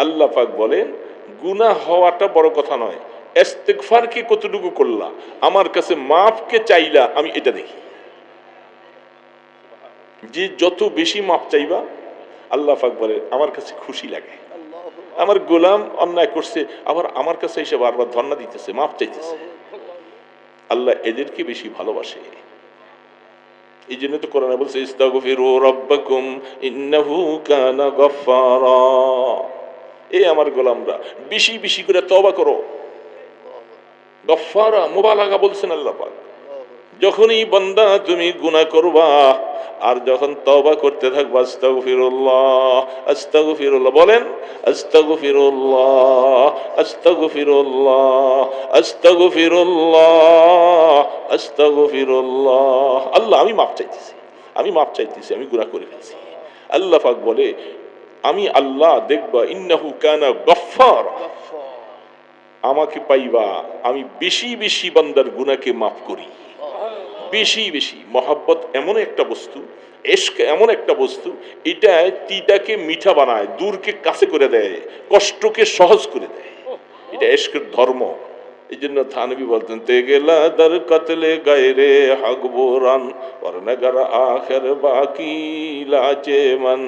আল্লাহ পাক বলেন গুনাহ হওয়াটা বড় কথা নয়, ইস্তিগফার কি কতটুকু করলা, আমার কাছে মাফকে চাইলা, আমি এটা দেখি। যে যত বেশি মাপ চাইবা আল্লাহ পাক বলে আমার কাছে খুশি লাগে। আমার গোলাম অন্যায় করছে, আবার আমার কাছে এসে বারবার ধর্ণা দিতেছে, মাপ চাইতেছে, আল্লাহ এদেরকে বেশি ভালোবাসে। এই জন্য তো কোরআনে বলছে ইস্তাগফিরু রাব্বাকুম ইন্নাহু কানা গফফারা। এই আমার গোলামরা বেশি বেশি করে তওবা করো। গফফারা মুবালাগা বলছেন আল্লাহ পাক। যখনই বান্দা তুমি গুনাহ করবা আর যখন তওবা করতে থাকবা, আস্তাগফিরুল্লাহ আস্তাগফিরুল্লাহ বলেন, আস্তাগফিরুল্লাহ আস্তাগফিরুল্লাহ আস্তাগফিরুল্লাহ আস্তাগফিরুল্লাহ, আল্লাহ আমি মাপ চাইতেছি, আমি মাপ চাইতেছি, আমি গুনাহ করে ফেলছি। আল্লাহ পাক বলে আমি আল্লাহ দেখবা ইন্নাহু কানা গফফার, আমাকে পাইবা আমি বেশি বেশি বান্দার গুনাহকে মাফ করি। বেশি বেশি মহাব্বত এমন একটা বস্তু, ইশক এমন একটা বস্তু, এটা তিতাকে মিঠা বানায়, দূরকে কাছে করে দেয়, কষ্টকে সহজ করে দেয়। এটা ইশকের ধর্ম। এই জন্য থানবী বলতেন তে গেলা দার কতলে গায়রে হাকবরান ওয়ারনাগার আখের বাকি লাচে মান।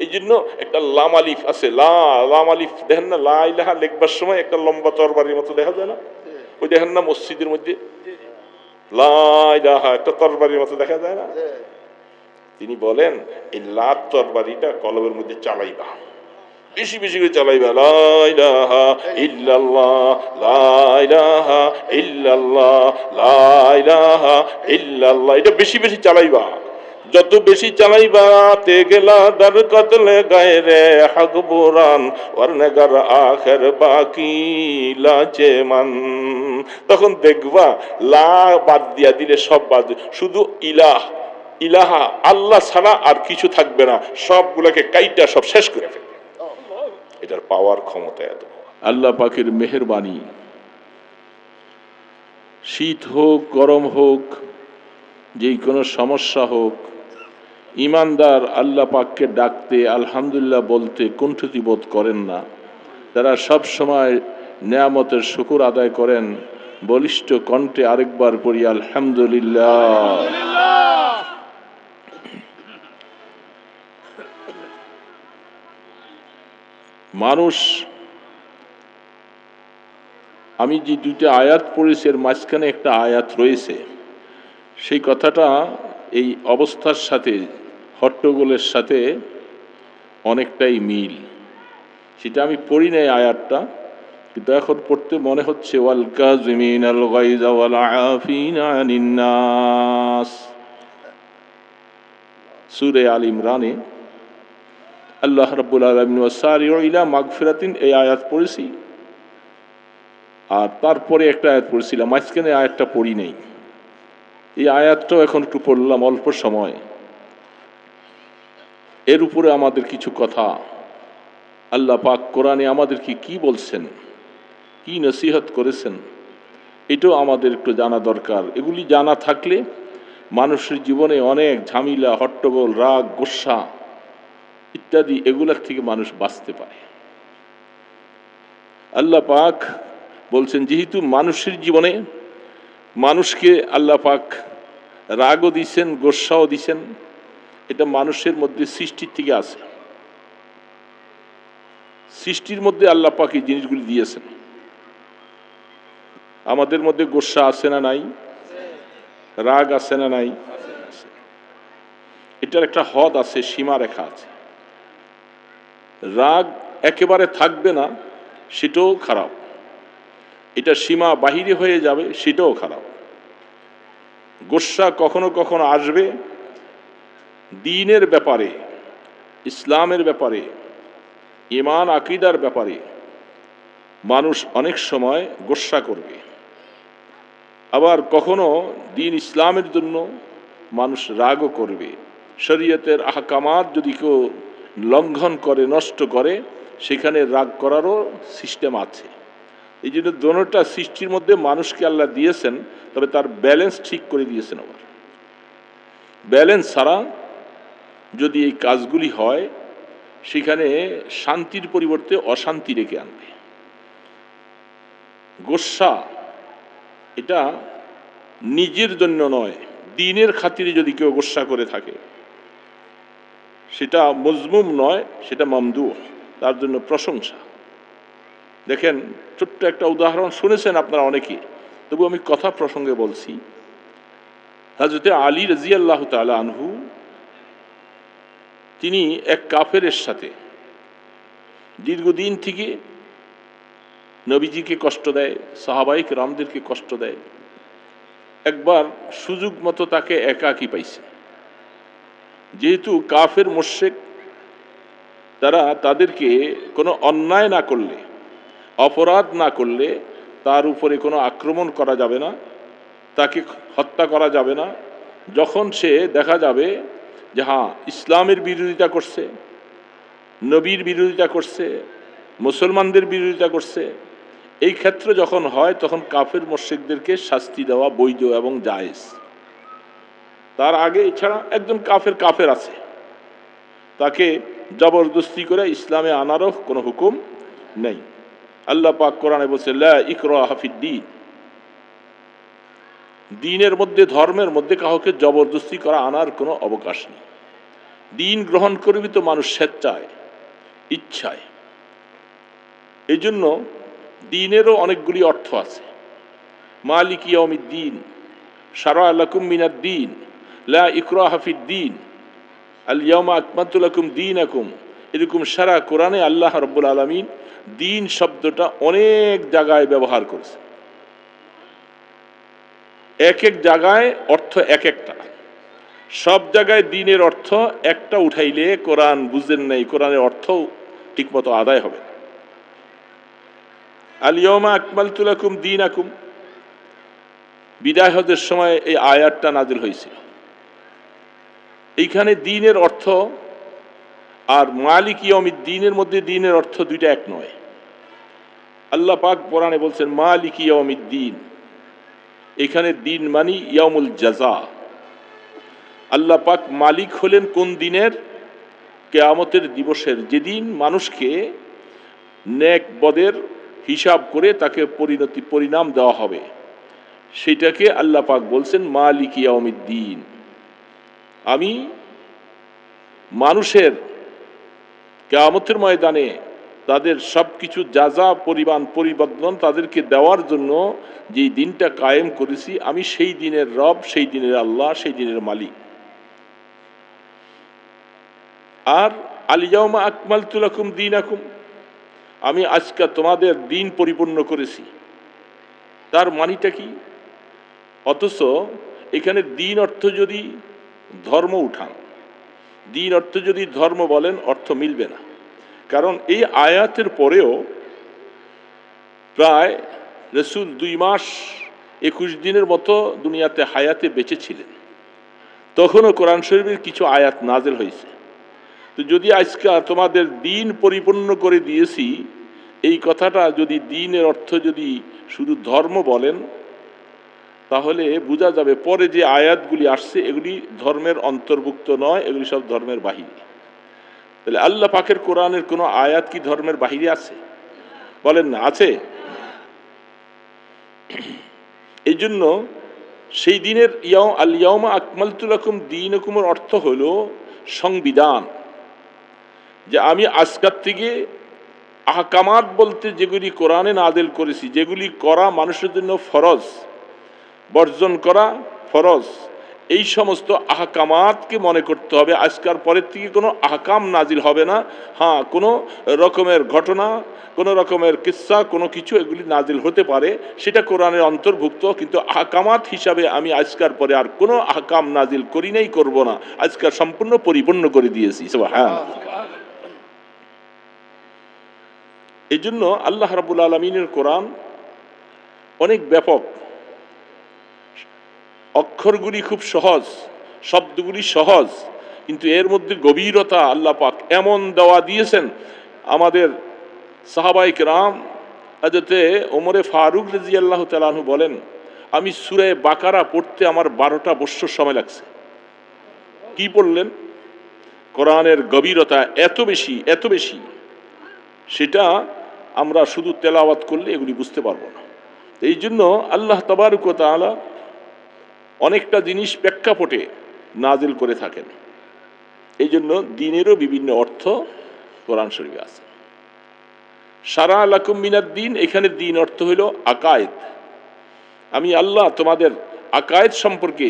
এই জন্য একটা লাম আলিফ আছে, লাম আলিফ দেখেন না, লা ইলাহা লিখবার সময় একটা লম্বা তরবারির মতো দেখা যায় না, ওই দেখেন না মসজিদের মধ্যে লা ইলাহা একটা তরবারির মতো দেখা যায় না। তিনি বলেন এই লাত তরবারিটা কলবের মধ্যে চালাইবা, বেশি বেশি করে চালাইবা, লা ইলাহা ইল্লাল্লাহ লা ইলাহা ইল্লাল্লাহ লা ইলাহা ইল্লাল্লাহ, এটা বেশি বেশি চালাইবা। যত বেশি চালাইবা তে গেলা দার কতলে গায়রে হাকবরান ওয়ারনাগার আখের বাকি লাচে মান। তখন দেখবা লা বাদ দিয়া দিলে সব বাদ, শুধু ইলাহ ইলাহা আল্লাহ ছাড়া আর কিছু থাকবে না, সবগুলোকে কাইটা সব শেষ করে ফেলবে। এটার পাওয়ার ক্ষমতা এত। আল্লাহ পাকের মেহেরবানি, শীত হোক গরম হোক যেই কোনো সমস্যা হোক, ইমানদার আল্লাহ পাককে ডাকতে আলহামদুলিল্লাহ বলতে কুণ্ঠিত বোধ করেন না। তারা সব সময় নেয়ামতের শুকর আদায় করেন। বলিষ্ঠ কণ্ঠে আরেকবার পড়ি আলহামদুলিল্লাহ। মানুষ, আমি যে দুইটা আয়াত পড়েছি এর মাঝখানে একটা আয়াত রয়েছে, সেই কথাটা এই অবস্থার সাথে হট্টগোলের সাথে অনেকটাই মিল। সেটা আমি পড়ি নাই আয়াতটা, কিন্তু এখন পড়তে মনে হচ্ছে ওয়াল কাযিমিনাল গায়যা ওয়াল আফিনা আনিন নাস, সূরা আল ইমরানে আল্লাহ রাব্বুল আলামিন ওয়াসারিউ ইলা মাগফিরাতিন এই আয়াত পড়েছি, আর তারপরে একটা আয়াত পড়েছিলাম, মাঝখানে আয়াতটা পড়ি নেই। এই আয়াতটাও এখন একটু পড়লাম অল্প সময়। এর উপরে আমাদের কিছু কথা আল্লাহ পাক কোরআনে আমাদেরকে কি বলছেন, কি নসিহত করেছেন, এটাও আমাদের একটু জানা দরকার। এগুলি জানা থাকলে মানুষের জীবনে অনেক ঝামেলা, হট্টগোল, রাগ, গোসা ইত্যাদি এগুলার থেকে মানুষ বাঁচতে পারে। আল্লাহ পাক বলছেন যেহেতু মানুষের জীবনে মানুষকে আল্লাহ পাক রাগও দিছেন, গোসাও দিছেন, এটা মানুষের মধ্যে সৃষ্টির থেকে আছে। সৃষ্টির মধ্যে আল্লাহ পাক এই জিনিসগুলি দিয়েছেন। আমাদের মধ্যে গোসা আছে না নাই? রাগ আছে না নাই? এটার একটা হদ আছে, সীমা রেখা আছে। রাগ একেবারে থাকবে না, সেটাও খারাপ। এটা সীমা বাহিরে হয়ে যাবে, সেটাও খারাপ। গোসা কখনো কখনো আসবে দ্বীনের ব্যাপারে, ইসলামের ব্যাপারে, ঈমান আকীদার ব্যাপারে। মানুষ অনেক সময় গোসা করবে, আবার কখনো দ্বীন ইসলামের জন্য মানুষ রাগও করবে। শরীয়তের আহকামাত যদি কেউ লঙ্ঘন করে, নষ্ট করে, সেখানে রাগ করারও সিস্টেম আছে। এই জন্য দোনোটা সৃষ্টির মধ্যে মানুষকে আল্লাহ দিয়েছেন, তবে তার ব্যালেন্স ঠিক করে দিয়েছেন। আবার ব্যালেন্স ছাড়া যদি এই কাজগুলি হয়, সেখানে শান্তির পরিবর্তে অশান্তি ডেকে আনবে। গোস্বা এটা নিজের জন্য নয়, দ্বীনের খাতিরে যদি কেউ গোস্বা করে থাকে সেটা মজমুম নয়, সেটা মামদুহ, তার জন্য প্রশংসা। দেখেন, ছোট্ট একটা উদাহরণ শুনেছেন আপনারা অনেকে, তবু আমি কথা প্রসঙ্গে বলছি। হযরতে আলী রাদিয়াল্লাহু তাআলা আনহু, তিনি এক কাফেরের সাথে দীর্ঘদিন থেকে নবীজিকে কষ্ট দেয়, সাহাবায়ে কেরামদেরকে কষ্ট দেয়। একবার সুযোগ মতো তাকে একাকী পাইছে। যেহেতু কাফের মুশরিক, তারা তাদেরকে কোনো অন্যায় না করলে, অপরাধ না করলে তার উপরে কোনো আক্রমণ করা যাবে না, তাকে হত্যা করা যাবে না। যখন সে দেখা যাবে যে হ্যাঁ, ইসলামের বিরোধিতা করছে, নবীর বিরোধিতা করছে, মুসলমানদের বিরোধিতা করছে, এই ক্ষেত্রে যখন হয় তখন কাফের মুশরিকদেরকে শাস্তি দেওয়া বৈধ এবং জায়েজ। তার আগে এছাড়া একজন কাফের আছে, তাকে জবরদস্তি করে ইসলামে আনারও কোনো হুকুম নেই। আল্লাহ পাক কোরআনে বলছে লা ইকরাহা ফিদ্দীন, দ্বীনের মধ্যে, ধর্মের মধ্যে কাউকে জবরদস্তি করা আনার কোনো অবকাশ নেই। দ্বীন গ্রহণ করবি তো মানুষ স্বেচ্ছায়, ইচ্ছায়। এই জন্য দ্বীনেরও অনেকগুলি অর্থ আছে। মালিক ইয়াউমিদ্দিন, শারআ লাকুম মিনাদ্দীন, লা ইকরাহা ফিদ্দীন, আল ইয়াউমা আকমালতু লাকুম দীনাকুম। এরকম সারা কোরআনে আল্লাহ রাব্বুল আলামিন দ্বীন শব্দটা অনেক জায়গায় ব্যবহার করেছে। এক এক জায়গায় অর্থ এক একটা। সব জায়গায় দ্বীনের অর্থ একটা উঠাইলে কোরআন বুঝেন নাই, কোরআনের অর্থ ঠিকমতো আদায় হবে। আল ইয়াউমা আকমালতু লাকুম দীনাকুম, বিদায় হজের সময় এই আয়াতটা নাজিল হয়েছিল। এইখানে দ্বীনের অর্থ আর মালিক ইয়াউমিদ্দিনের মধ্যে দ্বীনের অর্থ দুইটা এক নয়। আল্লাহ পাক কোরআনে বলছেন মালিক ইয়াউমিদ্দিন, এখানে দ্বীন মানে ইয়াউমুল জাযা। আল্লাহ পাক মালিক হলেন কোন দিনের? কিয়ামতের দিবসের, যেদিন মানুষকে নেক বদের হিসাব করে তাকে পরিণাম দেওয়া হবে, সেটাকে আল্লাহ পাক বলছেন মালিক ইয়াউমিদ্দিন। আমি মানুষের কিয়ামতের ময়দানে তাদের সব কিছু যাজা পরিবর্তন তাদেরকে দেওয়ার জন্য যে দিনটা কায়েম করেছি, আমি সেই দিনের রব, সেই দিনের আল্লাহ, সেই দিনের মালিক। আর আল ইয়াউমা আকমালতু লাকুম দীনাকুম, আমি আজকে তোমাদের দিন পরিপূর্ণ করেছি। তার মানিটা কি? অথচ এখানে দিন অর্থ যদি ধর্ম উঠান, দিন অর্থ যদি ধর্ম বলেন, অর্থ মিলবে না। কারণ এই আয়াতের পরেও প্রায় রাসূল 2 মাস 21 দিনের মতো দুনিয়াতে হায়াতে বেঁচে ছিলেন, তখনও কোরআন শরীফের কিছু আয়াত নাজিল হয়েছে। তো যদি আজকে তোমাদের দিন পরিপূর্ণ করে দিয়েছি, এই কথাটা যদি দিনের অর্থ যদি শুধু ধর্ম বলেন, তাহলে বোঝা যাবে পরে যে আয়াতগুলি আসছে এগুলি ধর্মের অন্তর্ভুক্ত নয়, এগুলি সব ধর্মের বাহিরে। তাহলে আল্লাহ পাকের কোরআনের কোনো আয়াত কি ধর্মের বাহিরে আছে? বলেন না, আছে? এই জন্য সেই দিনের আল ইয়াউমা আকমালতু লাকুম দীনাকুমের অর্থ হলো সংবিধান, যে আমি আজকের থেকে আহকামাত বলতে যেগুলি কোরআনে নাযিল করেছি, যেগুলি করা মানুষের জন্য ফরজ, বর্জন করা ফরজ, এই সমস্ত আহকামাতকে মনে করতে হবে। আজকার পরের থেকে কোনো আহকাম নাজিল হবে না। হ্যাঁ, কোনো রকমের ঘটনা, কোনো রকমের কিস্সা, কোনো কিছু এগুলি নাজিল হতে পারে, সেটা কোরআনের অন্তর্ভুক্ত, কিন্তু আহকামাত হিসাবে আমি আজকার পরে আর কোনো আহকাম নাজিল করি নাই, করব না। আজকার সম্পূর্ণ পরিপূর্ণ করে দিয়েছি। সুবহানাল্লাহ। এই জন্য আল্লাহ রাব্বুল আলামিনের কোরআন অনেক ব্যাপক, অক্ষরগুলি খুব সহজ, শব্দগুলি সহজ, কিন্তু এর মধ্যে গভীরতা আল্লাহ পাক এমন দেওয়া দিয়েছেন। আমাদের সাহাবায়ে কেরাম হযরতে ওমরে ফারুক রাদিয়াল্লাহু তাআলা আনহু বলেন, আমি সূরা বাকারা পড়তে আমার 12টা বৎসর সময় লাগছে। কি পড়লেন? কোরআনের গভীরতা এত বেশি এত বেশি, সেটা আমরা শুধু তেলাওয়াত করলে এগুলি বুঝতে পারবো না। এই জন্য আল্লাহ তাবারক ওয়া তাআলা অনেকটা জিনিস প্রেক্ষাপটে নাজিল করে থাকেন। এই জন্য দিনেরও বিভিন্ন অর্থ কোরআন শরীফে আছে। শারা লাকুম মিনাদ দ্বীন, এখানে দ্বীন অর্থ হইল আকায়েদ। আমি আল্লাহ তোমাদের আকায়েদ সম্পর্কে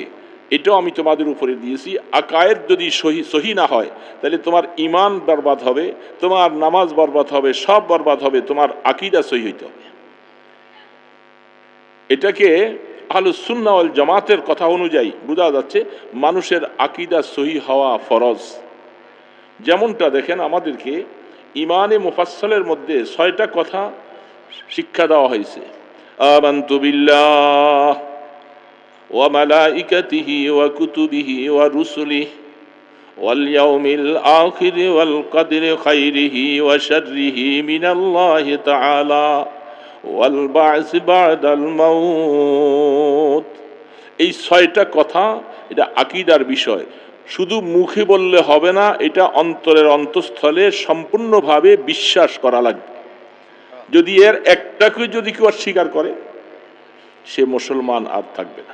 এটাও আমি তোমাদের উপরে দিয়েছি। আকায়েদ যদি সহি না হয় তাহলে তোমার ঈমান বরবাদ হবে, তোমার নামাজ বরবাদ হবে, সব বরবাদ হবে। তোমার আকীদা সহি হইতে হবে। এটাকে আহলুস সুন্নাহ ওয়াল জামাতের কথা অনুযায়ী বোঝা যাচ্ছে মানুষের আকীদা সহি হওয়া ফরজ। যেমনটা দেখেন আমাদেরকে ইমানে মুফাসসালের মধ্যে 6টা কথা শিক্ষা দেওয়া হয়েছে। আমানতু বিল্লাহ ওয়া মালাইকাতিহি ওয়া কুতুবিহি ওয়া রুসুলিহি ওয়াল ইয়াউমিল আখির ওয়াল কদরি খাইরিহি ওয়া শাররিহি মিনাল্লাহি তাআলা ওয়াল বা'স বা'দাল মাউত। এই 6টা কথা, এটা আকীদার বিষয়। শুধু মুখে বললে হবে না, এটা অন্তরের অন্তঃস্থলে সম্পূর্ণভাবে বিশ্বাস করা লাগবে। যদি এর একটাকে যদি কেউ অস্বীকার করে, সে মুসলমান আর থাকবে না।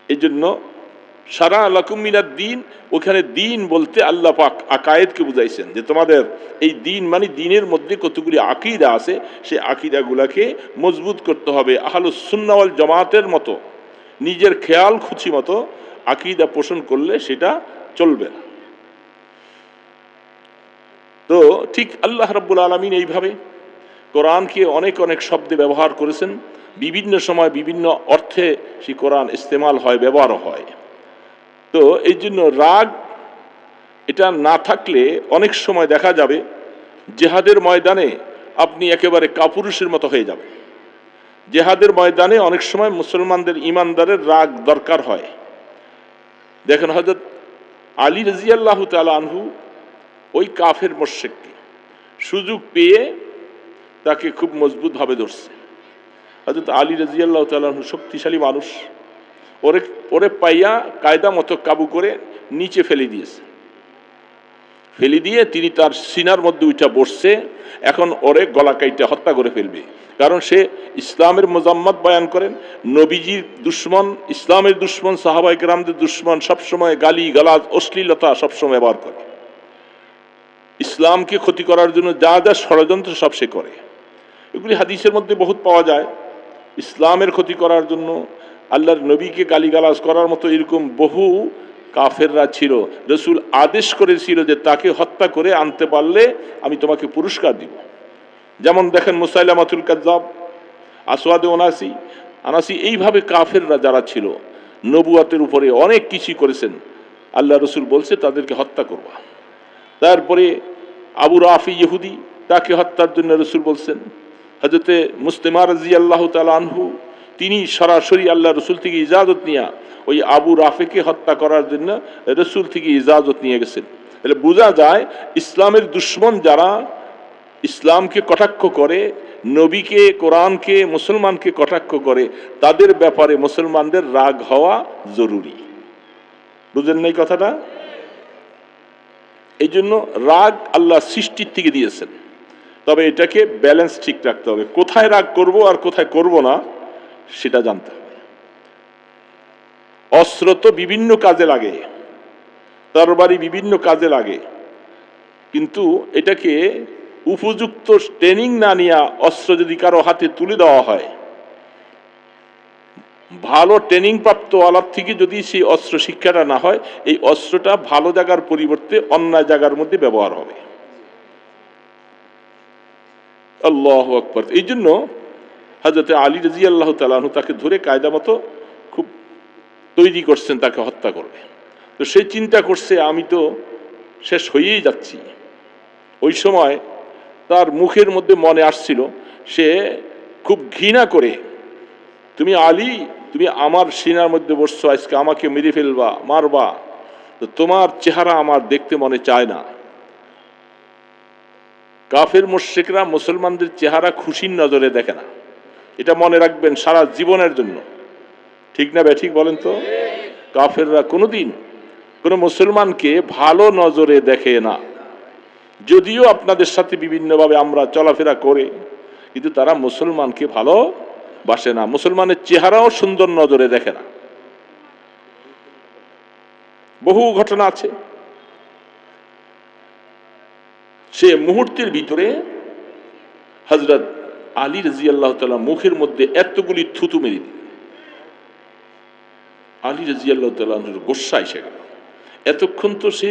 এই জন্য শারা লাকুম মিনাদ দ্বীন, ওখানে দ্বীন বলতে আল্লাহ পাক আকায়েদকে বুঝাইছেন যে তোমাদের এই দ্বীন মানে দ্বীনের মধ্যে কতগুলি আকীদা আছে, সেই আকীদাগুলোকে মজবুত করতে হবে। আহলুস সুন্নাহ ওয়াল জামাতের মতো নিজের খেয়াল খুশি মতো আকীদা পোষণ করলে সেটা চলবে না। তো ঠিক আল্লাহ রাব্বুল আলামিন এইভাবে কোরআনকে অনেক অনেক শব্দে ব্যবহার করেছেন। বিভিন্ন সময় বিভিন্ন অর্থে সেই কোরআন ইস্তেমাল হয়, ব্যবহার হয়। তো এই জন্য রাগ এটা না থাকলে অনেক সময় দেখা যাবে জেহাদের ময়দানে আপনি একেবারে কাপুরুষের মতো হয়ে যাবেন। জেহাদের ময়দানে অনেক সময় মুসলমানদের ইমানদারের রাগ দরকার হয়। দেখেন হযরত আলী রাদিয়াল্লাহু তাআলা আনহু ওই কাফের মুশরিককে সুযোগ পেয়ে তাকে খুব মজবুতভাবে ধরছে। হযরত আলী রাদিয়াল্লাহু তাআলা আনহু শক্তিশালী মানুষ, ওরে পাইয়া কায়দা মতো কাবু করে নিচে ফেলে দিয়েছে। ফেলে দিয়ে তিনি তার সিনার মধ্যে উঠা বসছে। এখন ওরে গলা কাইটা হত্যা করে ফেলবে, কারণ সে ইসলামের মোজাম্মত বয়ান করেন, নবীজির দুশ্মন, ইসলামের দুশ্মন, সাহাবায়ে কেরামদের দুশ্মন, সবসময় গালি গালাজ অশ্লীলতা সবসময় ব্যবহার করে। ইসলামকে ক্ষতি করার জন্য যা যা ষড়যন্ত্র সব সে করে। এগুলি হাদিসের মধ্যে বহুত পাওয়া যায়। ইসলামের ক্ষতি করার জন্য, আল্লাহর নবীকে গালিগালাজ করার মতো এরকম বহু কাফেররা ছিল। রাসূল আদেশ করেছিল যে তাকে হত্যা করে আনতে পারলে আমি তোমাকে পুরস্কার দিব। যেমন দেখেন মুসাইলামাতুল কাযযাব, আসওয়াদে আনাসি, এইভাবে কাফেররা যারা ছিল নবুয়াতের উপরে অনেক কিছু করেছেন। আল্লাহ রাসূল বলছে তাদেরকে হত্যা করবা। তারপরে আবু রাফি ইহুদি, তাকে হত্যার জন্য রাসূল বলছেন। হযরতে মুসলিমা রাদিয়াল্লাহু তাআলা আনহু, তিনি সরাসরি আল্লাহ রাসূল থেকে ইজাজত নিয়ে ওই আবু রাফিকে হত্যা করার জন্য রাসূল থেকে ইজাজত নিয়ে গেছেন। তাহলে বোঝা যায় ইসলামের দুশ্মন যারা ইসলামকে কটাক্ষ করে, নবীকে, কোরআনকে, মুসলমানকে কটাক্ষ করে, তাদের ব্যাপারে মুসলমানদের রাগ হওয়া জরুরি। বুঝেন নাই কথাটা? এই জন্য রাগ আল্লাহ সৃষ্টির থেকে দিয়েছেন, তবে এটাকে ব্যালেন্স ঠিক রাখতে হবে। কোথায় রাগ করব আর কোথায় করব না সেটা জানতে হবে। অস্ত্র তো বিভিন্ন কাজে লাগে, তরবারি বিভিন্ন কাজে লাগে, কিন্তু এটাকে উপযুক্ত ট্রেনিং না নিয়ে অস্ত্র যদি কারো হাতে তুলে দেওয়া হয়, ভালো ট্রেনিং প্রাপ্ত আলাপ থেকে যদি সেই অস্ত্র শিক্ষাটা না হয়, এই অস্ত্রটা ভালো জায়গার পরিবর্তে অন্য জায়গার মধ্যে ব্যবহার হবে। আল্লাহু আকবার। এই জন্য হযরত আলী রাদিয়াল্লাহু তাআলা আনহু তাকে ধরে কায়দা মতো খুব তৈরি করছেন, তাকে হত্যা করবে। তো সেই চিন্তা করছে আমি তো শেষ হয়েই যাচ্ছি। ওই সময় তার মুখের মধ্যে মনে আসছিল, সে খুব ঘৃণা করে, তুমি আলী, তুমি আমার সিনার মধ্যে বসছো, আজকে আমাকে মেরে ফেলবা, মারবা, তো তোমার চেহারা আমার দেখতে মনে চায় না। কাফের মুশরিকরা মুসলমানদের চেহারা খুশির নজরে দেখে না, এটা মনে রাখবেন সারা জীবনের জন্য। ঠিক না ব্যাঠিক বলেন তো? কাফেররা কোনোদিন কোনো মুসলমানকে ভালো নজরে দেখে না। যদিও আপনাদের সাথে বিভিন্নভাবে আমরা চলাফেরা করে, কিন্তু তারা মুসলমানকে ভালো বাসে না, মুসলমানের চেহারাও সুন্দর নজরে দেখে না। বহু ঘটনা আছে। সে মুহূর্তের ভিতরে হযরত আলী রাদিয়াল্লাহু তাআলা মুখের মধ্যে এতগুলি থুতু মেরে দিল। আলী রাদিয়াল্লাহু তাআলার গোসা এসে গেল। এতক্ষণ তো সে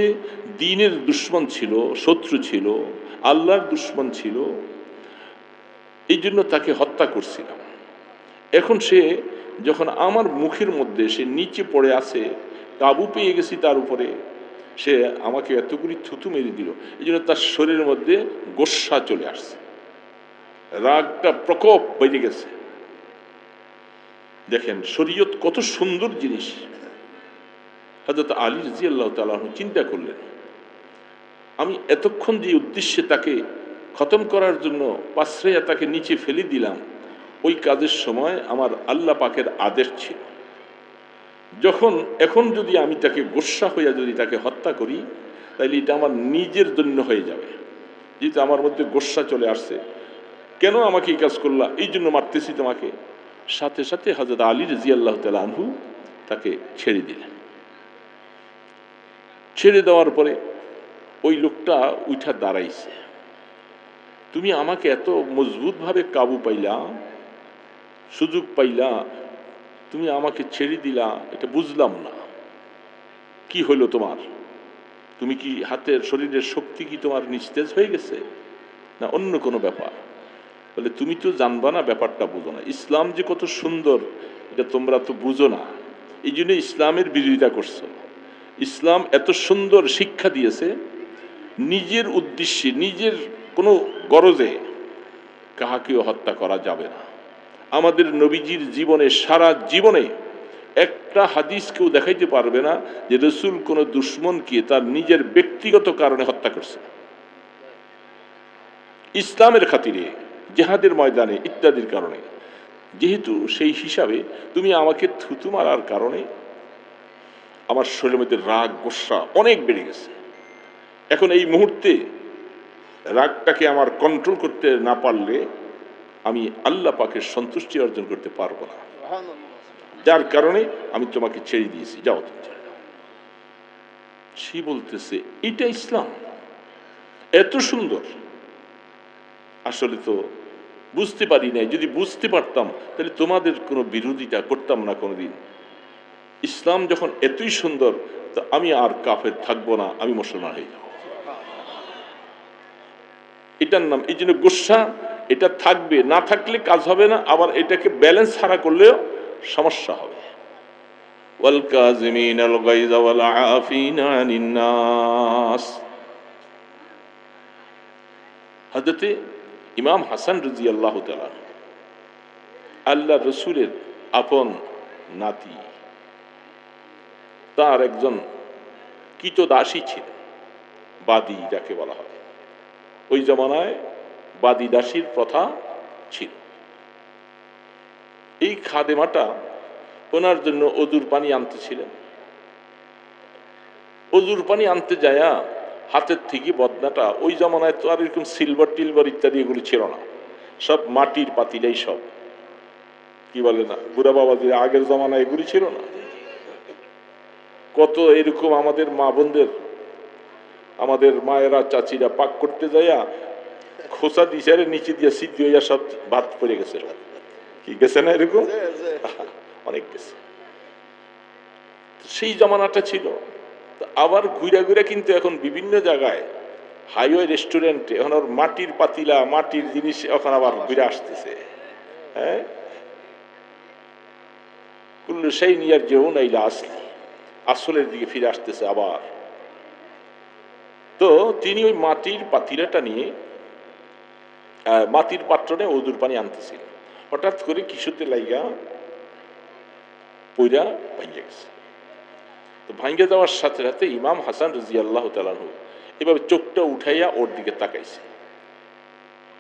দ্বীনের দুশমন ছিল, শত্রু ছিল, আল্লাহর দুশমন ছিল, এই জন্য তাকে হত্যা করছিলাম। এখন সে যখন আমার মুখের মধ্যে সে নিচে পড়ে আছে, কাবু পেয়ে গেছি তার উপরে, সে আমাকে এতগুলি থুতু মেরে দিল। এই জন্য তার শরীরের মধ্যে গোসা চলে আসছে, রাগটা প্রকোপ বেড়ে গেছে। দেখেন শরীয়ত কত সুন্দর জিনিস। হযরত আলী রাদিয়াল্লাহু তাআলা চিন্তা করলেন, আমি এতক্ষণ যে উদ্দেশ্যে তাকে খতম করার জন্য পাশরাইয়া তাকে নিচে ফেলে দিলাম, ওই কাজের সময় আমার আল্লাহ পাকের আদেশ ছিল। এখন যদি আমি তাকে গোসা হইয়া যদি তাকে হত্যা করি, তাহলে এটা আমার নিজের জন্য হয়ে যাবে। যেহেতু আমার মধ্যে গোসা চলে আসছে, কেন আমাকে এই কাজ করলা, এই জন্য মারতেছি তোমাকে। সাথে সাথে হযরত আলী রাদিয়াল্লাহু তাআলা আনহু তাকে ছেড়ে দিলেন। ছেড়ে দেওয়ার পরে ওই লোকটা উঠা দাঁড়াইছে, তুমি আমাকে এত মজবুতভাবে কাবু পাইলা, সুযোগ পাইলা, তুমি আমাকে ছেড়ে দিলা, এটা বুঝলাম না, কি হইল তোমার? তুমি কি হাতের শরীরের শক্তি কি তোমার নিস্তেজ হয়ে গেছে, না অন্য কোনো ব্যাপার? বলে তুমি তো জানবা না, ব্যাপারটা বুঝো না। ইসলাম যে কত সুন্দর এটা তোমরা তো বুঝো না, এই জন্য ইসলামের বিরোধিতা করছো। ইসলাম এত সুন্দর শিক্ষা দিয়েছে, নিজের উদ্দেশ্যে নিজের কোনো গরজে কাহাকেও হত্যা করা যাবে না। আমাদের নবীজির জীবনে, সারা জীবনে একটা হাদিস কেউ দেখাইতে পারবে না যে রাসূল কোনো দুশমনকে তার নিজের ব্যক্তিগত কারণে হত্যা করছে। ইসলামের খাতিরে, জিহাদের ময়দানে ইত্যাদির কারণে। যেহেতু সেই হিসাবে তুমি আমাকে থুতু মারার কারণে আমার শরীরের মধ্যে রাগ গোসা অনেক বেড়ে গেছে। এখন এই মুহূর্তে রাগটাকে আমার কন্ট্রোল করতে না পারলে আমি আল্লাহ পাকের সন্তুষ্টি অর্জন করতে পারবো না, যার কারণে আমি তোমাকে ছেড়ে দিয়েছি, যাও তুমি ছেড়ে দাও। সে বলতেছে এটা ইসলাম এত সুন্দর, আসলে তো বুঝতে পারি নাই, যদি বুঝতে পারতাম তাহলে তোমাদের কোনো বিরোধিতা করতাম না কোনোদিন। ইসলাম যখন এতই সুন্দর, তো আমি আর কাফের থাকবো না, আমি মুসলমান হয়ে যাব। এটার নাম, এই জন্য গোসা এটা থাকবে, না থাকলে কাজ হবে না, আবার এটাকে ব্যালেন্স হারা করলেও সমস্যা হবে। ওয়াল কাযিমিনাল গায়যা ওয়াল আফিনা আনিন নাস। হযরতে ইমাম হাসান রাদিয়াল্লাহু তাআলা আল্লাহ রসুলের আপন নাতি, তার একজন কৃতদাসী ছিল, বাদী যাকে বলা হয়। ওই জমানায় বাদী দাসীর প্রথা ছিল। এই খাদেমাটা ওনার জন্য অজুর পানি আনতেছিলেন। অজুর পানি আনতে যায়া হাতের থেকে বদনাটা, ওই জমানায় তো আর এরকম সিলভার টিলভার ইত্যাদি এগুলি ছিল না, সব মাটির পাতিলেই সব, কি বলে না বুড়া বাবাজির আগের জমানায় এগুলি ছিল না। কত এরকম আমাদের মা বোনদের, আমাদের মায়েরা চাচিরা পাক করতে যাইয়া খোসা দিছে নিচে দিয়ে সিদ্ধ হইয়া সব ভাত পড়ে গেছে, কি গেছে না এরকম অনেক গেছে। সেই জমানাটা ছিল। আবার ঘুরা ঘুরা কিন্তু এখন বিভিন্ন জায়গায় হাইওয়ে রেস্টুরেন্টে এখন আর মাটির পাতিলা, মাটির জিনিস এখন আবার ঘুরে আসতেছে। হ্যাঁ, কুল্লু সেই নিয়ার যেও নাইলা আসলি, আসলের দিকে ফিরে আসতেছে আবার। তো তিনি ওই মাটির পাতিলাটা নিয়ে, মাটির পাত্রে অজুর পানি আনতেছিলেন। হঠাৎ করে কিশোরতে লাইগা পইরা ভাঙ্গে গেছে। তো ভাঙ্গে যাওয়ার সাথে সাথে ইমাম হাসান রাদিয়াল্লাহু তাআলা আনহু এভাবে চোখটা উঠাইয়া ওর দিকে তাকাইছে।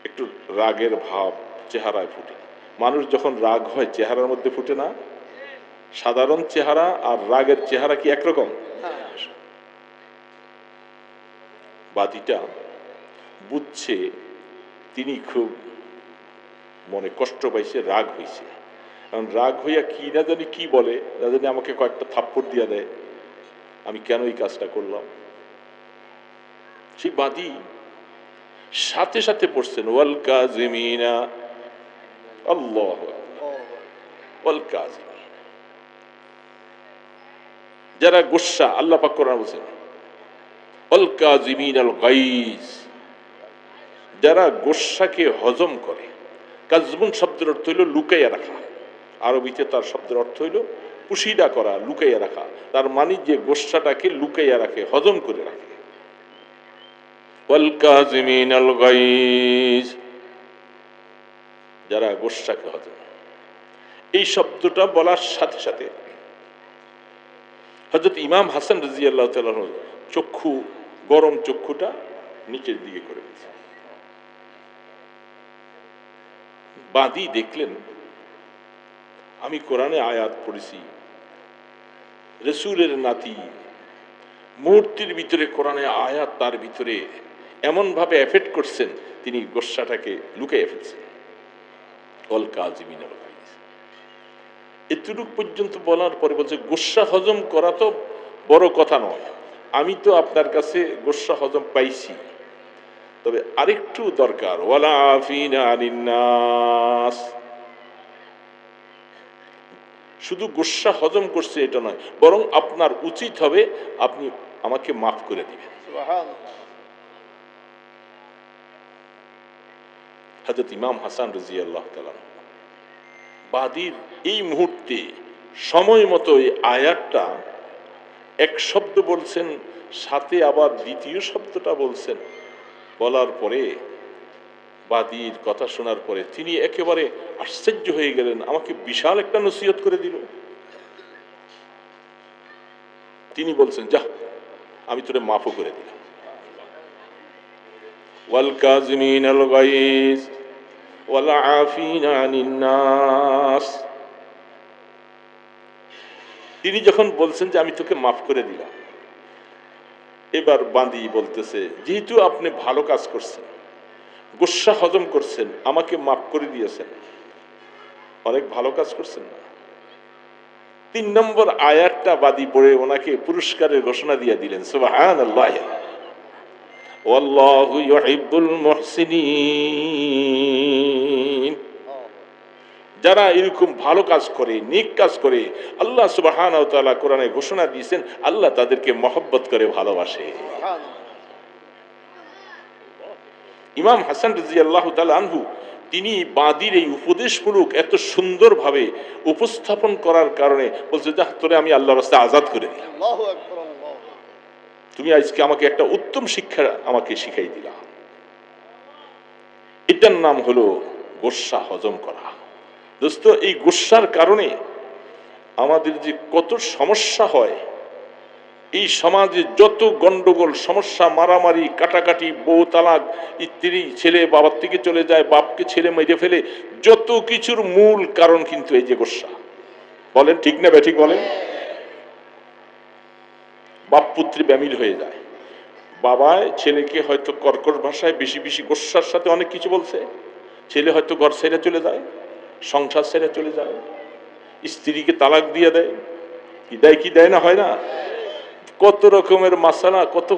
একটু রাগের ভাব চেহারায় ফুটে। মানুষ যখন রাগ হয় চেহারার মধ্যে ফুটে না? সাধারণ চেহারা আর রাগের চেহারা কি একরকম? বাদীটা বুঝছে তিনি খুব মনে কষ্ট পাইছে, রাগ হয়েছে। কারণ রাগ হইয়া কি না জানি কি বলে, না জানি আমাকে কয়েকটা থাপ্পড় দিয়া দেয়, আমি কেন এই কাজটা করলাম। সেই বাদী সাথে সাথে পড়ছেন ওয়াল কাযিমিনা, আল্লাহু আকবার, ওয়াল কাযিমিনা, যারা গোসা, আল্লাহ পাক কোরআনে বলেছেন ওয়াল কাযিমিনাল গাইজ, যারা গোসাকে হজম করে। কাজবুন শব্দের অর্থ হইল লুকাইয়া রাখা, আরবিতে তার শব্দের অর্থ হইল পুশিদা করা, লুকাইয়া রাখা। তার মানে যে গোসাটাকে লুকাইয়া রাখে, হজম করে রাখে। ওয়াল কাযিমিনাল গাইজ, যারা গোসাকে হজম। এই শব্দটা বলার সাথে সাথে হযরত ইমাম হাসান রাদিয়াল্লাহু তাআলা চক্ষু, গরম চক্ষুটা নিচের দিকে করে দিয়েছে। বাদী দেখলেন আমি কোরআনে আয়াত পড়েছি, রাসূলের নাতি, মূর্তির ভিতরে কোরআনে আয়াত তার ভিতরে এমন ভাবে এফেক্ট করছেন, তিনি গোসাটাকে লুকিয়ে ফেলছেন। ওয়াল কাযিমিনাল গাইজ, এতটুক পর্যন্ত বলার পরে বলছে গোসা হজম করা তো বড় কথা নয়, আমি তো আপনার কাছে গোসা হজম পাইছি, তবে আরেকটু দরকার। ওয়ালা আফিনা আনিন নাস, শুধু গোসা হজম করছে এটা নয়, বরং আপনার উচিত হবে আপনি আমাকে মাফ করে দিবেন। হযরত ইমাম হাসান রাদিয়াল্লাহু তাআলা বাদীর এই মুহূর্তে সময় মতো এই আয়াতটা এক শব্দ বলছেন, সাথে আবার দ্বিতীয় শব্দটা বলছেন। বলার পরে বাদীর কথা শোনার পরে তিনি একেবারে আশ্চর্য হয়ে গেলেন, আমাকে বিশাল একটা নসিহত করে দিল। তিনি বলছেন যা, আমি তোরে মাফও করে দিলাম। ওয়াল কাযিমিনাল গাইজ ওয়াল আফিনা আনিন নাস, তিনি যখন বলছেন যে আমি তোকে মাফ করে দিলাম, এবার বাদী বলতেছে যেহেতু আপনি ভালো কাজ করছেন, গোসা হজম করছেন, আমাকে মাফ করে দিয়েছেন, অনেক ভালো কাজ করছেন না। ৩ নম্বর আয়াতটা বাদী পড়ে ওনাকে পুরস্কারের ঘোষণা দিয়ে দিলেন। সুবহানাল্লাহ, ওয়াল্লাহু ইউহিব্বুল মুহসিনিন, যারা এরকম ভালো কাজ করে, নেক কাজ করে, আল্লাহ সুবহানাহু ওয়া তাআলা কোরআনে ঘোষণা দিয়েছেন আল্লাহ তাদেরকে মহব্বত করে, ভালোবাসে। ইমাম হাসান রাদিয়াল্লাহু তাআলা আনহু তিনি বাদীর এই উপদেশমূলক এত সুন্দরভাবে উপস্থাপন করার কারণে বলছে যা, তোরে আমি আল্লাহর রাস্তায় আজাদ করে দিলাম, তুমি আজকে আমাকে একটা উত্তম শিক্ষা আমাকে শিখাই দিলা। এটার নাম হলো গোসা হজম করা। দোস্ত, এই গোসার কারণে আমাদের যে কত সমস্যা হয়, এই সমাজে যত গন্ডগোল সমস্যা, মারামারি, কাটাকাটি, বউ তালাক, স্ত্রী ছেলে বাবার থেকে চলে যায়, বাপকে ছেলে মেরে ফেলে, যত কিছুর মূল কারণ কিন্তু এই যে গোসা। বলেন ঠিক না বেঠিক বলেন? বাপ পুত্রে ব্যামিল হয়ে যায়, বাবায় ছেলেকে হয়তো কর্কশ ভাষায় বেশি বেশি গোসার সাথে অনেক কিছু বলছে, ছেলে হয়তো ঘর ছেড়ে চলে যায়, সংসার ছেড়ে চলে যায়, স্ত্রীকে তালাক দিয়ে দেয়, কি দেয় কি দেয় না, হয় না? কত রকমের মাসালা, কত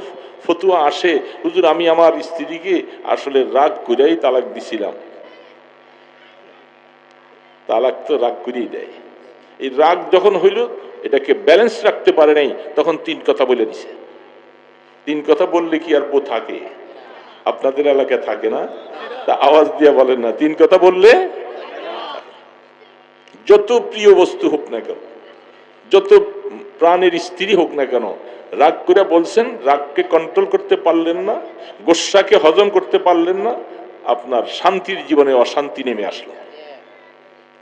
ফতুয়া আসে, হুজুর আমি আমার স্ত্রীকে আসলে রাগ করেই তালাক দিছিলাম। তালাক তো রাগ করেই দেয়। এই রাগ যখন হইল, এটাকে ব্যালেন্স রাখতে পারে নাই, তখন 3 কথা বলে দিছে। 3 কথা বললে কি আর বউ থাকে? আপনাদের এলাকায় থাকে না? তা আওয়াজ দিয়ে বলেন না, 3 কথা বললে যত প্রিয় বস্তু হোক না কেন, যত প্রাণের স্ত্রী হোক না কেন, রাগ করে বলছেন, রাগকে কন্ট্রোল করতে পারলেন না, গোসাকে হজম করতে পারলেন না, আপনার শান্তির জীবনে অশান্তি নেমে আসলো,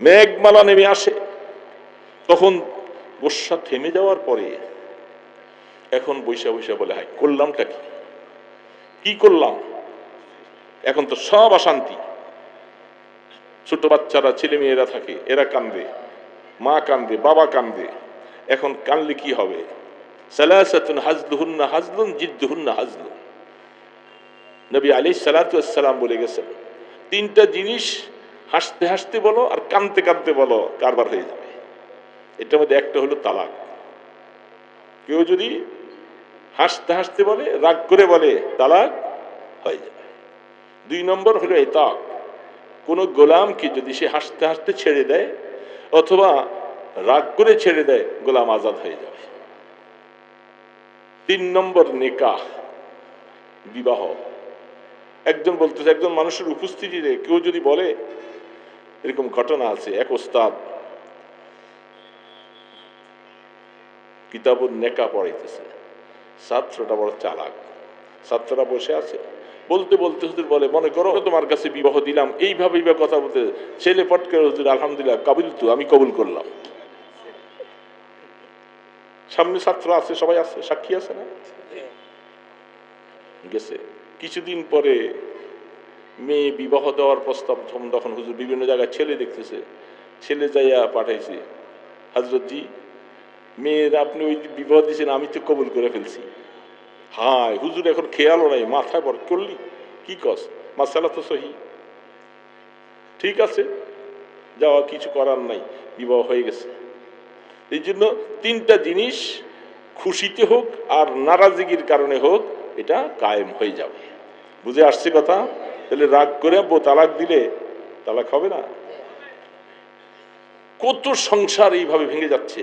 মেঘমালা নেমে আসে। তখন গোসা থেমে যাওয়ার পরে এখন বৈশা বৈশা বলে হাই করলামটা কি, কি করলাম? এখন তো সব অশান্তি। ছোট বাচ্চারা, ছেলে মেয়েরা থাকে, এরা কান্দে, মা কান্দে, বাবা কান্দে। এখন কানলে কি হবে? সালাসাতুন হাজলুহুন্না হাজলুন জিদ্দুহুন্না হাজলুন, নবী আলাইহিস সালাতু ওয়াস সালাম বলে গেছেন, তিনটা জিনিস হাসতে হাসতে বলো আর কাঁদতে কাঁদতে বলো, কারবার হয়ে যাবে। এটার মধ্যে একটা হলো তালাক। কেউ যদি হাসতে হাসতে বলে, রাগ করে বলে, তালাক হয়ে যাবে। 2 নম্বর হলো ইতাক, কোন গোলামকে যদি সে হাসতে হাসতে ছেড়ে দেয় অথবা রাগ করে ছেড়ে দেয়, গোলাম আজাদ হয়ে যাবে। 3 নম্বর নিকাহ, বিবাহ। একজন বলতেছে, একজন মানুষের উপস্থিতিতে কেউ যদি বলে, এরকম ঘটনা আছে, এক ওস্তাদ কিতাবুন নেকা পড়াইতেছে, ছাত্রটা বড় চালাক, ছাত্ররা বসে আছে, বলতে বলতে হুজুর বলে, মনে করো তোমার কাছে বিবাহ দিলাম, এইভাবে কথা বলতে ছেলে পট করে, হুজুর আলহামদুলিল্লাহ কাবিল তু, আমি কবুল করলাম। সামনে ছাত্র আছে, সবাই আছে, সাক্ষী আছে না? গেছে কিছুদিন পরে মেয়ে বিবাহ দেওয়ার প্রস্তাব, তখন হুজুর বিভিন্ন জায়গায় ছেলে দেখতেছে, ছেলে যাইয়া পাঠাইছে, হযরত জি মেয়ের আপনি ওই বিবাহ দিয়েছেন, আমি তো কবুল করে ফেলছি। হায় হুজুর এখন খেয়ালও নাই, মাথায় বর করলি কি কস, মাসালা তো সহি, ঠিক আছে যাওয়া, কিছু করার নাই, বিবাহ হয়ে গেছে। এই জন্য 3টা জিনিস খুশিতে হোক আর নারাজগির কারণে হোক, এটা কায়েম হয়ে যাবে। বুঝে আসছে কথা? তাহলে রাগ করে তালাক দিলে তালাক হবে না। কত সংসার এইভাবে ভেঙে যাচ্ছে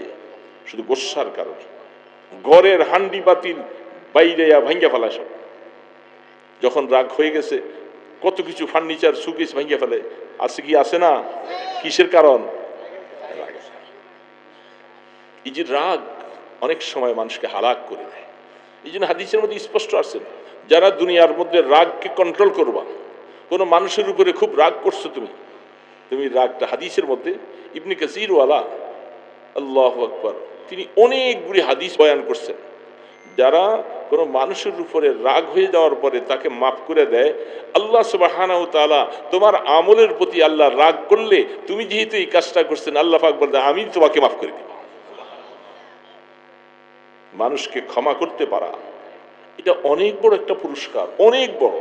শুধু গোস্সার কারণে। ঘরের হান্ডি বাতিল বাইরে ভাঙ্গা ফেলা, সব যখন রাগ হয়ে গেছে কত কিছু ফার্নিচার সুকেস ভাঙ্গা ফেলে, আছে কি আছে না? কিসের কারণ? এই যে রাগ অনেক সময় মানুষকে হালাক করে দেয়। এই জন্য হাদিসের মধ্যে স্পষ্ট আছে, যারা দুনিয়ার মধ্যে রাগকে কন্ট্রোল করবা, কোনো মানুষের উপরে খুব রাগ করছো তুমি রাগটা, হাদিসের মধ্যে ইবনে কাসির ওয়ালা, আল্লাহু আকবার, তিনি অনেকগুলি হাদিস বয়ান করছেন, যারা কোনো মানুষের উপরে রাগ হয়ে যাওয়ার পরে তাকে মাফ করে দেয়, আল্লাহ সুবহানাহু ওয়া তাআলা তোমার আমলের প্রতি আল্লাহ রাগ করলে, তুমি যেহেতু এই কাজটা করছেন, আল্লাহ পাক বলেন আমি তোমাকে মাফ করে দেব। মানুষকে ক্ষমা করতে পারা, এটা অনেক বড় একটা পুরস্কার, অনেক বড়।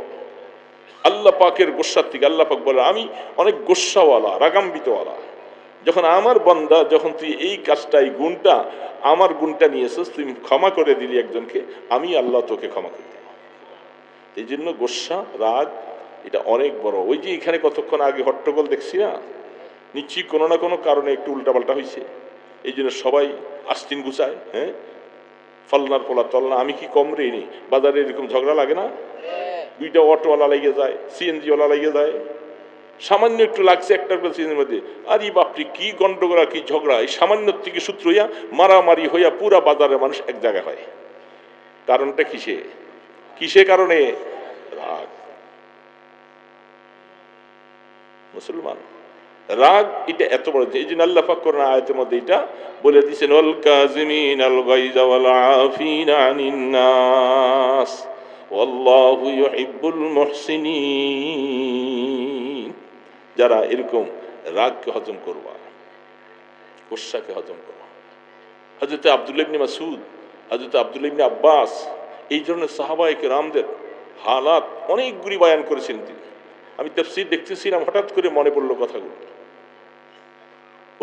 আল্লাহ পাকের গোস্সার থেকে আল্লাহ পাক বলে, আমি অনেক গোস্সাওয়ালা, রাগাম্বিতওয়ালা। যখন আমার বান্দা, যখন তুই এই কাজটা, এই গুণটা, আমার গুণটা নিয়েছিস, তুই ক্ষমা করে দিলি একজনকে, আমি আল্লাহ তোকে ক্ষমা করে দিই। এই জন্য গোস্সা, রাগ, এটা অনেক বড়। ওই যে এখানে কতক্ষণ আগে হট্টগোল দেখছি না, নিশ্চয়ই কোনো না কোনো কারণে একটু উল্টাপাল্টা হয়েছে, এই জন্য সবাই আস্তিন গুছায়, হ্যাঁ ফলনার পোলা তলনা, আমি কি কম রে নি, বাজারে এরকম ঝগড়া লাগে না? 2টা অটোওয়ালা লেগে যায়, সিএনজিওয়ালা লেগে যায়, সামান্য একটু লাগছে একটা সিএনজির মধ্যে, আরে বাপরে কি গন্ডগোল, কি ঝগড়া, এই সামান্য থেকে সূত্র হইয়া মারামারি হইয়া পুরা বাজারের মানুষ এক জায়গায় হয়। কারণটা কিসে কারণে? রাগ। মুসলমান রাগ এটা এত বড়, এই জন্য আল্লাহ পাক কোরআন আয়াতের মধ্যে এটা বলে দিয়েছেন, ওয়াল কাযিমিনাল গায়যা ওয়াল আফিনা আনিন নাস ওয়াল্লাহু ইউহিব্বুল মুহসিনিন। যারা এরকম রাগকে হজম করবা, গোস্সাকে হজম করবা। হযরত আব্দুল্লাহ ইবনে মাসউদ, হযরত আব্দুল্লাহ ইবনে আব্বাস, এই ধরনের সাহাবায়ে কেরামদের হালাত অনেকগুলি বয়ান করেছিলেন তিনি। আমি তাফসীর দেখতেছিলাম, হঠাৎ করে মনে পড়লো কথাগুলো।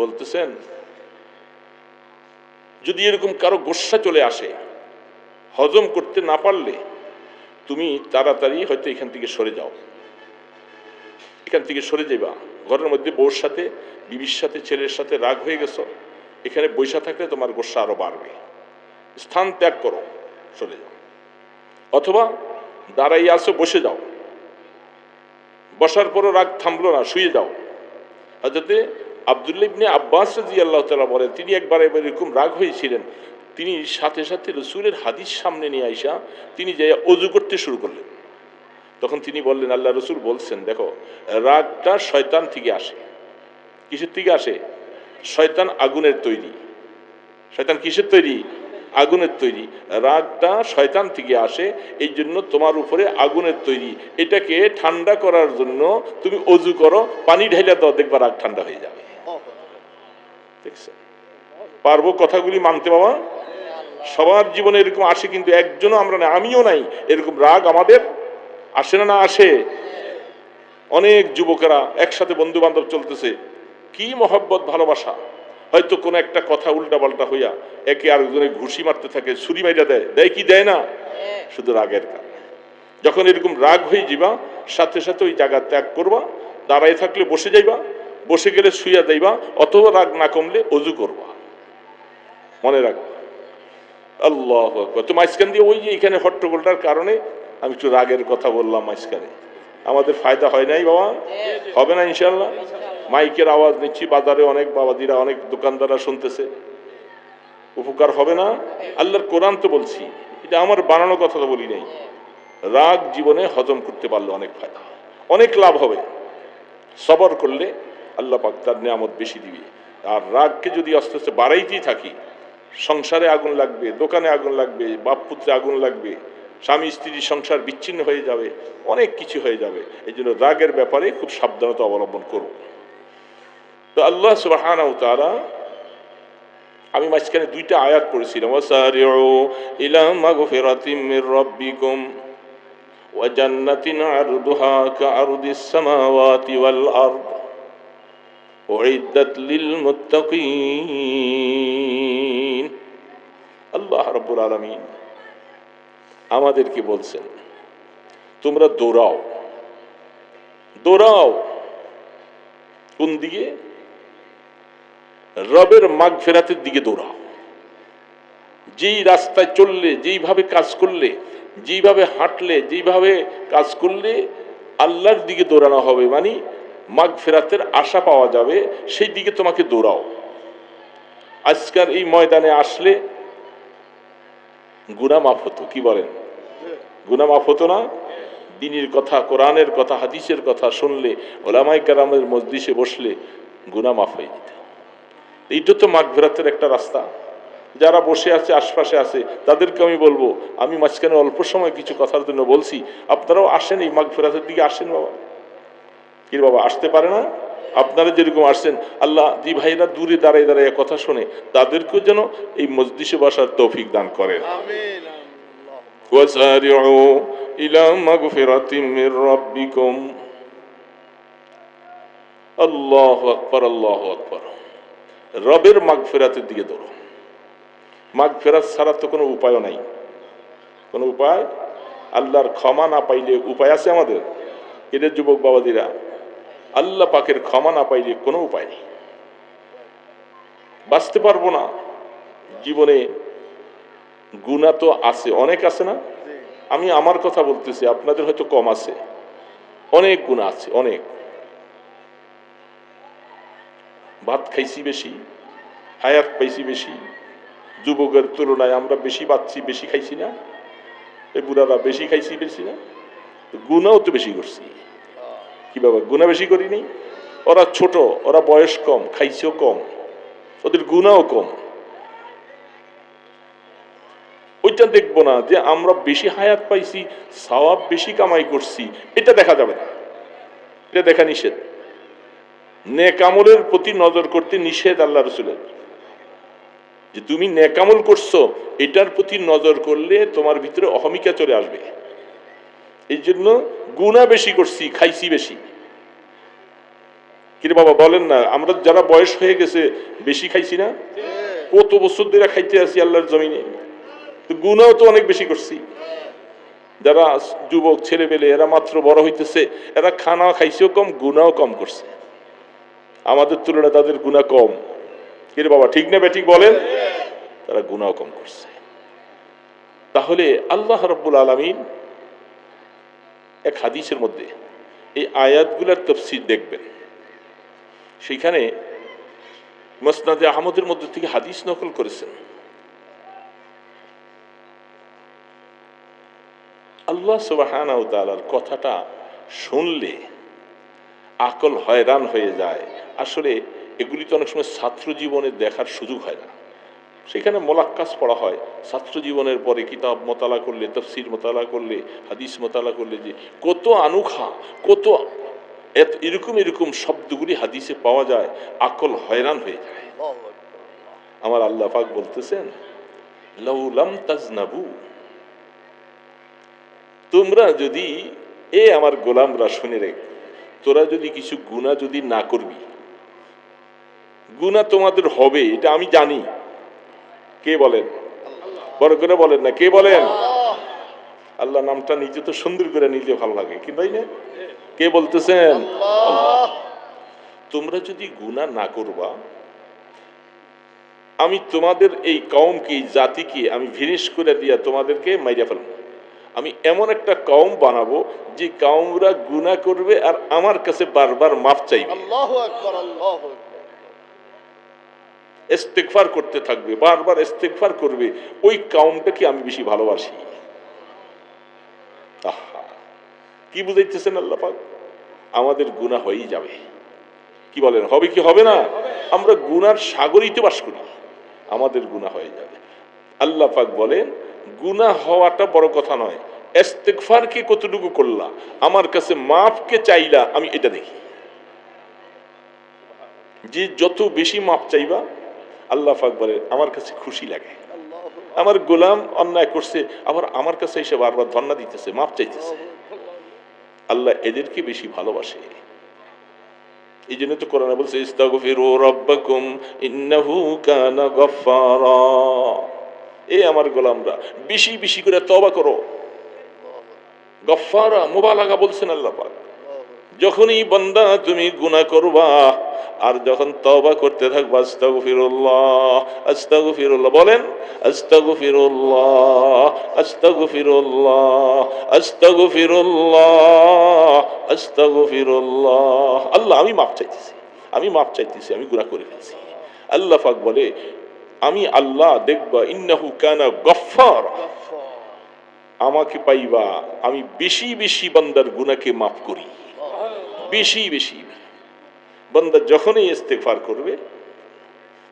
বলতেছেন, যদি এরকম কারো গোস্সা চলে আসে, হজম করতে না পারলে তুমি তাড়াতাড়ি হয়তো এখান থেকে সরে যাও, এখান থেকে সরে যাবা। ঘরের মধ্যে বউর সাথে, বিবির সাথে, ছেলের সাথে রাগ হয়ে গেছো, এখানে বৈশা থাকলে তোমার গোস্সা আরো বাড়বে, স্থান ত্যাগ করো, সরে যাও। অথবা দাঁড়াইয়া আসো, বসে যাও, বসার পরও রাগ থামলো না, শুয়ে যাও। হযরত আব্দুল্লাহ ইবনে আব্বাস রাদিয়াল্লাহু তাআলা বলেন, তিনি একবার এরকম রাগ হয়েছিলেন, তিনি সাথে সাথে রাসূলের হাদিস সামনে নিয়ে আইসা তিনি যে ওযু করতে শুরু করলেন। তখন তিনি বললেন, আল্লাহ রাসূল বলছেন, দেখো রাগটা শয়তান থেকে আসে। কিসের থেকে আসে? শয়তান আগুনের তৈরি। শয়তান কিসের তৈরি? আগুনের তৈরি। রাগটা শয়তান থেকে আসে, এই জন্য তোমার উপরে আগুনের তৈরি। এটাকে ঠান্ডা করার জন্য তুমি ওযু করো, পানি ঢেলে দাও, দেখবা রাগ ঠান্ডা হয়ে যাবে। দেখছেন? পারবো কথাগুলি মানতে বাবা? সবার জীবনে এরকম আসে, কিন্তু একজনও আমরা নাই, আমিও নাই, এরকম রাগ আসে না? না আসে? অনেক যুবকেরা একসাথে বন্ধু বান্ধব চলতেছে, কি মহব্বত ভালোবাসা, হয়তো কোনো একটা কথা উল্টা পাল্টা হইয়া একে আরেকজনে ঘুষি মারতে থাকে, ছুরি মাইরা দেয়, দেয় কি দেয় না? শুধু রাগের কারণে। যখন এরকম রাগ হয়ে যাবা, সাথে সাথে ওই জায়গা ত্যাগ করবা, দাঁড়ায় থাকলে বসে যাইবা, বসে গেলে শুইয়া যাইবা, অথবা রাগ না কমলে অজু করবা। মনে রাখবা। আল্লাহু আকবার। তো মাঝখান দিয়ে ওই যে এখানে হট্টগোলটার কারণে আমি একটু রাগের কথা বললাম মাঝখানে, আমাদের ফায়দা হয় নাই বাবা? হবে না ইনশাল্লাহ? মাইকের আওয়াজ নিচ্ছি, বাজারে অনেক বাবাদিরা, অনেক দোকানদাররা শুনতেছে, উপকার হবে না? আল্লাহর কোরআন তো বলছি, এটা আমার বানানো কথা তো বলি নাই। রাগ জীবনে হজম করতে পারলে অনেক ফায়দা, অনেক লাভ হবে। সবর করলে আল্লাহ পাক তার নিয়ামত বেশি দিবে। আর রাগকে যদি আস্তে আস্তে বাড়াইতেই থাকি, সংসারে আগুন লাগবে, দোকানে আগুন লাগবে, বাপ পুত্রে আগুন লাগবে, স্বামী স্ত্রীর সংসার বিচ্ছিন্ন হয়ে যাবে, অনেক কিছু হয়ে যাবে। এই জন্য রাগের ব্যাপারে খুব সাবধানতা অবলম্বন করব। তো আল্লাহ সুবহানাহু ওয়া তাআলা, আমি মাঝখানে দুইটা আয়াত পড়েছিলাম, ওয়াসারিউ ইলা মাগফিরাতিম মির রাব্বিকুম ওয়া জান্নাতিন আরদুহা কাআরদিস সামাওয়াতি ওয়াল আরদ উইদ্দাত লিল মুত্তাকিন। আল্লাহ রাব্বুল আলামিন আমাদেরকে বলছেন, তোমরা দৌড়াও, দৌড়াও। কোন দিকে? রবের মাগফিরাতের দিকে দৌড়াও। যেই রাস্তায় চললে, যেইভাবে কাজ করলে, যেইভাবে হাঁটলে, যেইভাবে কাজ করলে আল্লাহর দিকে দৌড়ানো হবে, মানে মাগফিরাতের আশা পাওয়া যাবে, সেই দিকে তোমাকে দৌড়াও। আজকাল এই ময়দানে আসলে গুনাহ মাফ হতো, কি বলেন? গুনাহ মাফ হতো না? দ্বীনের কথা, কোরআনের কথা, হাদিসের কথা শুনলে, ওলামায়ে কেরামের মজলিসে বসলে গুনাহ মাফ হয়ে যেত। এইটা তো মাগফিরাতের একটা রাস্তা। যারা বসে আছে, আশপাশে আছে, তাদেরকে আমি বলবো, আমি মাঝখানে অল্প সময় কিছু কথার জন্য বলছি, আপনারাও আসেন, এই মাগফিরাতের দিকে আসেন বাবা। কি বাবা, আসতে পারে না? আপনারা যেরকম আসছেন, আল্লাহ যে ভাইরা দূরে দাঁড়ায় দাঁড়ায় কথা শোনে, তাদেরকেও যেন এই মজলিসে বসার তৌফিক দান করেন। ওয়াসারিউ ইলা মাগফিরাতিম মির রাব্বিকুম। আল্লাহু আকবার, আল্লাহু আকবার। রবের মাগফিরাতের দিকে দৌড়ো। মাগফিরাত ছাড়া তো কোনো উপায় নাই, কোনো উপায়। আল্লাহর ক্ষমা না পাইলে উপায় আছে আমাদের? এদের যুবক বাবাদিরা, আল্লাহ পাকের ক্ষমা না পাইলে কোনো উপায় নেই, বাঁচতে পারবো না। জীবনে গুনাহ তো আছে, অনেক আছে না? আমি আমার কথা বলতেছি, আপনাদের হয়তো কম আছে, অনেক গুনাহ আছে, অনেক। ভাত খাইছি বেশি, হায়াত পাইছি বেশি, যুবকের তুলনায় আমরা বেশি বাঁচছি, বেশি খাইছি না? এই বুড়ারা বেশি খাইছি বেশি না? গুনাহও তো বেশি করছি। কি বাবা, গুনাহ বেশি করিনি? ওরা ছোট, ওরা বয়স কম, খাইছেও কম, ওদের গুনাহও কম। ওইটা দেখবো না যে আমরা বেশি হায়াত পাইছি, সওয়াব বেশি কামাই করছি, এটা দেখা যাবে না, এটা দেখা নিষেধ। নেক আমলের প্রতি নজর করতে নিষেধ আল্লাহ রাসূলের, যে তুমি নেক আমল করছো, এটার প্রতি নজর করলে তোমার ভিতরে অহমিকা চলে আসবে। এই জন্য গুনাহ বেশি করছি, খাইছি বেশি। কি বাবা বলেন না, আমরা যারা বয়স হয়ে গেছে বেশি খাইছি না? কত বছর ধরে খাইতে আছি আল্লাহর জমিনে, তো গুনাহ তো অনেক বেশি করছি। যারা যুবক ছেলে পেলে, এরা মাত্র বড় হইতেছে, এরা খানা খাইছেও কম, গুনাহও কম করছে। আমাদের তুলনায় তাদের গুনাহ কম। কি বাবা, ঠিক না বেঠিক বলেন? তারা গুনাহ কম করছে। তাহলে আল্লাহ রাব্বুল আলামিন এক হাদিসের মধ্যে এই আয়াতগুলোর তাফসীর দেখবেন, সেখানে মুসনাদে আহমদের মধ্যে থেকে হাদিস নকল করেছেন। আল্লাহ সুবহানাহু ওয়া তাআলার কথাটা শুনলে আকল হয়রান হয়ে যায়। আসলে এগুলি তো অনেক সময় ছাত্র জীবনে দেখার সুযোগ হয় না, সেখানে মোলাক্কাস পড়া হয়। ছাত্র জীবনের পরে কিতাব মোতালা করলে, তাফসীর মোতালা করলে, হাদিস মোতালা করলে যে কত আনুখা, কত এরকম এরকম শব্দগুলি হাদিসে পাওয়া যায়, আকল হয়রান হয়ে যায়। আমার আল্লাহ পাক বলতেছেন, লাউ লাম তাজনাবু, তোমরা যদি এ আমার গোলামরা শুনে রেখ, তোরা যদি কিছু গুনাহ যদি না করবি, গুনাহ তোমাদের হবে, এটা আমি জানি। কে বলেন? বড় করে বলেন না, কে বলেন? আল্লাহ নামটা নিজে তো সুন্দর করে নিলে ভালো লাগে, কি তাই না? কে বলতেছেন? আল্লাহ। তোমরা যদি গুনাহ না করবা, আমি তোমাদের এই কওমকে, এই জাতিকে আমি ভিনিশ করে দিয়া তোমাদেরকে মাইরা ফেলবো। আমি এমন একটা কওম বানাবো যে কওমরা গুনাহ করবে আর আমার কাছে বারবার মাফ চাইবে, আল্লাহু আকবার, আল্লাহু আকবার, ইস্তিগফার করতে থাকবে, বারবার ইস্তিগফার করবে। ওই কওমটাকে আমি বেশি ভালোবাসি। আহা, কি বুঝাইতেছেন আল্লাহ পাক? আমাদের গুনাহ হয়েই যাবে। কি বলেন, হবে কি হবে না? আমরা গুনার সাগরিতে বাস করি, আমাদের গুনাহ হয়ে যাবে। আল্লাহ পাক বলেন গুনাহ হওয়াটা বড় কথা নয়, ইস্তিগফার কে কতটুকু করলা, আমার কাছে মাফকে চাইলা, আমি এটা দেখি। যে যত বেশি মাফ চাইবা, আল্লাহ পাক বলে আমার কাছে খুশি লাগে। আমার গোলাম অন্যায় করছে, আবার আমার কাছে এসে বারবার ধন্না দিতেছে, মাফ চাইতেছে, আল্লাহ এদেরকে বেশি ভালোবাসে। এই জন্য তো কোরআনে বলছে ইস্তাগফিরু রাব্বাকুম ইন্নাহু কানা গাফফারা। এ আমার গোলামরা বেশি বেশি করে তওবা করো। গফফারা মুবালাগা বলছেন আল্লাহ পাক। যখনই বান্দা তুমি গুনাহ করবা আর যখন তওবা করতে থাকবা, আস্তাগফিরুল্লাহ আস্তাগফিরুল্লাহ বলেন, আস্তাগফিরুল্লাহ আস্তাগফিরুল্লাহ আস্তাগফিরুল্লাহ আস্তাগফিরুল্লাহ। আল্লাহ আমি মাফ চাইতেছি, আমি মাফ চাইতেছি, আমি গুনাহ করে ফেলছি। আল্লাহ পাক বলে আমি আল্লাহ দেখবা ইন্নাহু কানা গফফারা, আমাকে পাইবা আমি বেশি বেশি বান্দার গুনাহকে মাফ করি, বেশি বেশি। বান্দা যখনই ইস্তেগফার করবে,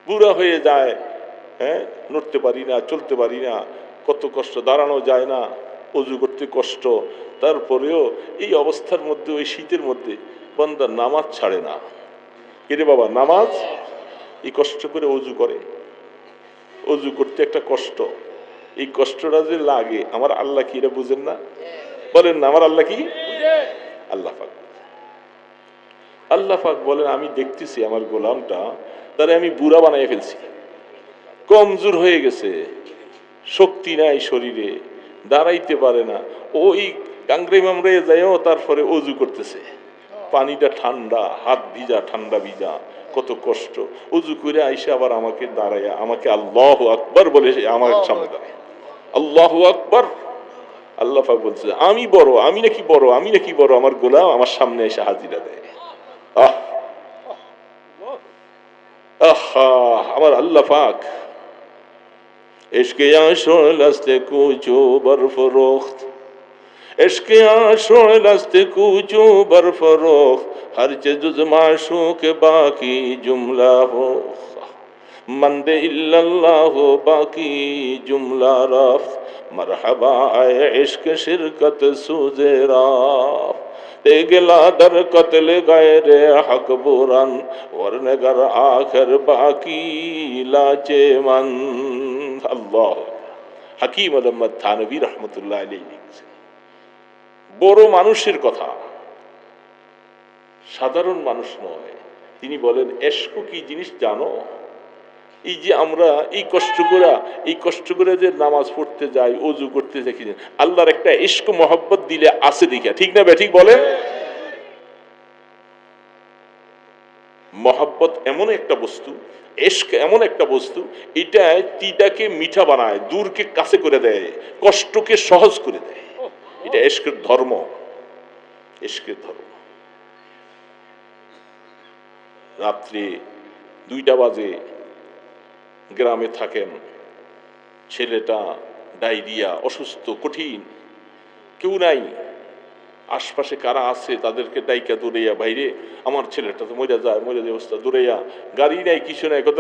বুড়া হয়ে যায়, হ্যাঁ, নড়তে পারি না, চলতে পারি না, কত কষ্ট, দাঁড়ানো যায় না, অজু করতে কষ্ট, তারপরেও এই অবস্থার মধ্যে, ওই শীতের মধ্যে বান্দা নামাজ ছাড়ে না। কিরে বাবা, নামাজ এই কষ্ট করে অজু করে, অজু করতে একটা কষ্ট, এই কষ্টটা যে লাগে, আমার আল্লাহ কি এটা বুঝেন না? বলেন না, আমার আল্লাহ কি? আল্লাহ পাক, আল্লাহ পাক বলেন আমি দেখতেছি আমার গোলামটা, তারে আমি বুড়া বানাই ফেলছি, কমজোর হয়ে গেছে, শক্তি নাই শরীরে, দাঁড়াইতে পারে না। ওই কাংড়ে মামড়ে যায়ও তারপরে অজু করতেছে, পানিটা ঠান্ডা, হাত ভিজা, ঠান্ডা ভিজা, কত কষ্ট। অজু করে আইসে আবার আমাকে দাঁড়াইয়া আমাকে আল্লাহু আকবার বলে আমার সামনে দাঁড়ায়, আল্লাহু আকবার। আল্লাহ পাক বলছে আমি বড়, আমি নাকি বড়, আমি নাকি বড়, আমার গোলাম আমার সামনে এসে হাজিরা দেয়। আহ আহা, আমার আল্লাহ পাক ইশকে আশোল আস্তে কুচো বরফরোখত, इश्क़ आशोल अस्त कूचो बरफरोख, हर चीज़ माशूक बाकी जुमला हो, मंदे इल्लल्लाह हो बाकी जुमला रफ्त, मरहबा आए इश्क़ शिरकत सूज़े राफ, तेगला दर कत्ल गैरे हक बुरन, वरनगर आखिर बाकी लाचे मन। अल्लाह হাকিম আহমদ থানভী রহমতুল্লাহ আলাইহি লিখছেন, বড় মানুষের কথা, সাধারণ মানুষ নয়। তিনি বলেন ইশক কি জিনিস জানো? এই যে আমরা এই কষ্ট করে যে নামাজ পড়তে যাই, ওযু করতে যাই, আল্লাহর একটা ইশক মহব্বত দিলে আছে দেখা, ঠিক না ঠিক বলেন? মহব্বত এমন একটা বস্তু, ইশক এমন একটা বস্তু, এটা তিতাকে মিঠা বানায়, দূরকে কাছে করে দেয়, কষ্টকে সহজ করে দেয়। এটা ইশকের ধর্ম, ইশকের ধর্ম। রাত্রে 2টা বাজে, গ্রামে থাকেন, ছেলেটা ডায়রিয়া, অসুস্থ, কঠিন, কেউ নাই, আশপাশে কারা আছে তাদেরকে ডাইকা দৌড়াইয়া, বাইরে আমার ছেলেটা তো মরে যায় অবস্থা, দৌড়াইয়া, গাড়ি নাই, কিছু নাই, কত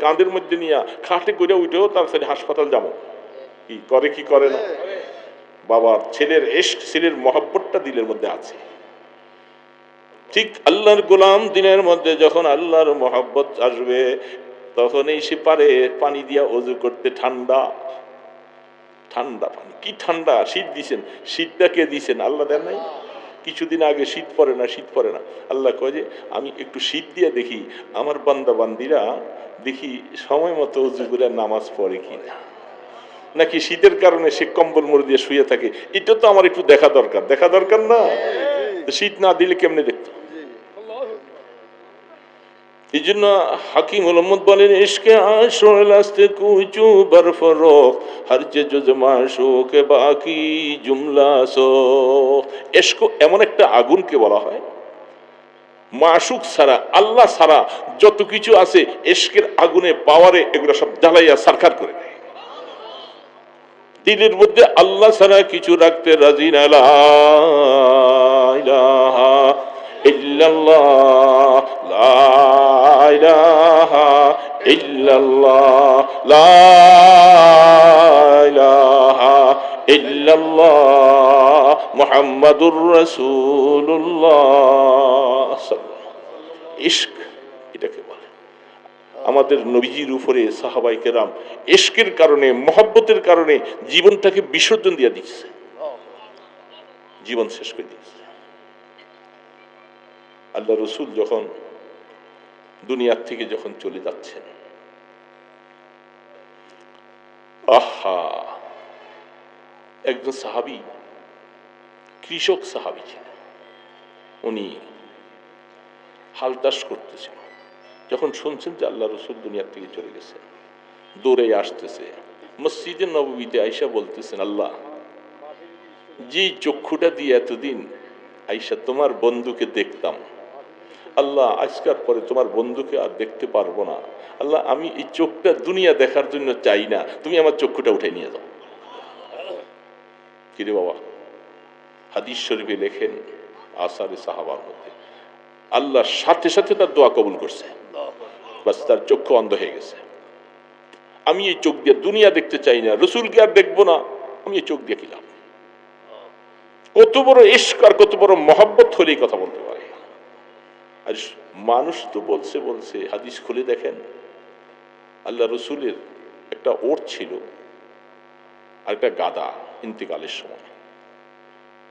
কাঁধের মধ্যে নিয়ে খাটে করে উঠেও তার সাথে হাসপাতাল যাবো, কি করে কি করে না। বাবার ছেলের ইশক, ছেলের মহব্বতটা দিলের মধ্যে আছে। ঠিক আল্লাহর গোলাম দিনের মধ্যে যখন আল্লাহর মহব্বত আসবে, তখনই সে পারে পানি দিয়া ওযু করতে, ঠান্ডা ঠান্ডা পানি, কি ঠান্ডা। শীত দিছেন, শীতটা কে দিছেন? আল্লাহ দেন নাই? কিছুদিন আগে শীত পড়ে না, শীত পড়ে না। আল্লাহ কয় যে আমি একটু শীত দিয়ে দেখি আমার বান্দা বান্দিরা দেখি সময় মতো উজু করে নামাজ পড়ে কিনা, নাকি শীতের কারণে সে কম্বল মুড়ি দিয়ে শুয়ে থাকে। এটা তো আমার একটু দেখা দরকার, দেখা দরকার না? শীত না দিলে কেমনে দেখতো? এই জন্য হাকিম মোহাম্মদ বলেন, ইশকে আশো লাস্তে কুচু বরফরোখ হর জুজ মাশুক বাকি জুমলা সো। ইশক এমন একটা আগুনকে বলা হয়, মাশুক ছাড়া, আল্লাহ ছাড়া যত কিছু আছে ইশকের আগুনে পাওয়ারে এগুলো সব জ্বালাইয়া সারখার করে দেয়। দিলের মধ্যে আল্লাহ ছাড়া কিছু রাখতে রাজি না। লা ইলাহা ইল্লাল্লাহ, লা ইলাহা ইল্লাল্লাহ, লা ইলাহা ইল্লাল্লাহ মুহাম্মাদুর রাসূলুল্লাহ। ইশক এটাকে বলে। আমাদের নবীজির উপরে সাহাবায়ে কেরাম ইশকের কারণে, মহব্বতের কারণে জীবনটাকে বিসর্জন দিয়ে দিচ্ছে, জীবন শেষ করে দিচ্ছে। আল্লাহ রসুল যখন দুনিয়ার থেকে যখন চলে যাচ্ছেন, আহা, একজন সাহাবী, কৃষক সাহাবী ছিলেন, উনি হাল চাষ করতেছিল। যখন শুনছেন যে আল্লাহ রসুল দুনিয়ার থেকে চলে গেছে, দৌড়ে আসতেছে, মসজিদে নববীতে আয়েশা বলতেছেন, আল্লাহ, যে চক্ষুটা দিয়ে এতদিন আয়েশা তোমার বন্ধুকে দেখতাম, আল্লাহ আজকার পরে তোমার বন্ধুকে আর দেখতে পারবো না। আল্লাহ, আমি এই চোখটা দুনিয়া দেখার জন্য চাই না, তুমি আমার চক্ষুটা উঠে নিয়ে যাও। কিরে বাবা, হাদিস শরীফে লেখেন আসারে সাহাবার মধ্যে আল্লাহ সাথে সাথে তার দোয়া কবুল করছে, বাস তার চক্ষু অন্ধ হয়ে গেছে। আমি এই চোখ দিয়ে দুনিয়া দেখতে চাই না, রসুলকে আর দেখবো না, আমি এই চোখ দিয়ে কি লাভ? কত বড় ইশক আর কত বড় মহব্বত হলেই কথা বলতে পারে। আর মানুষ তো বলছে বলছে, হাদিস খুলে দেখেন, আল্লাহ রসুলের একটা ওট ছিল আর একটা গাদা ইন্তেকালের সময়।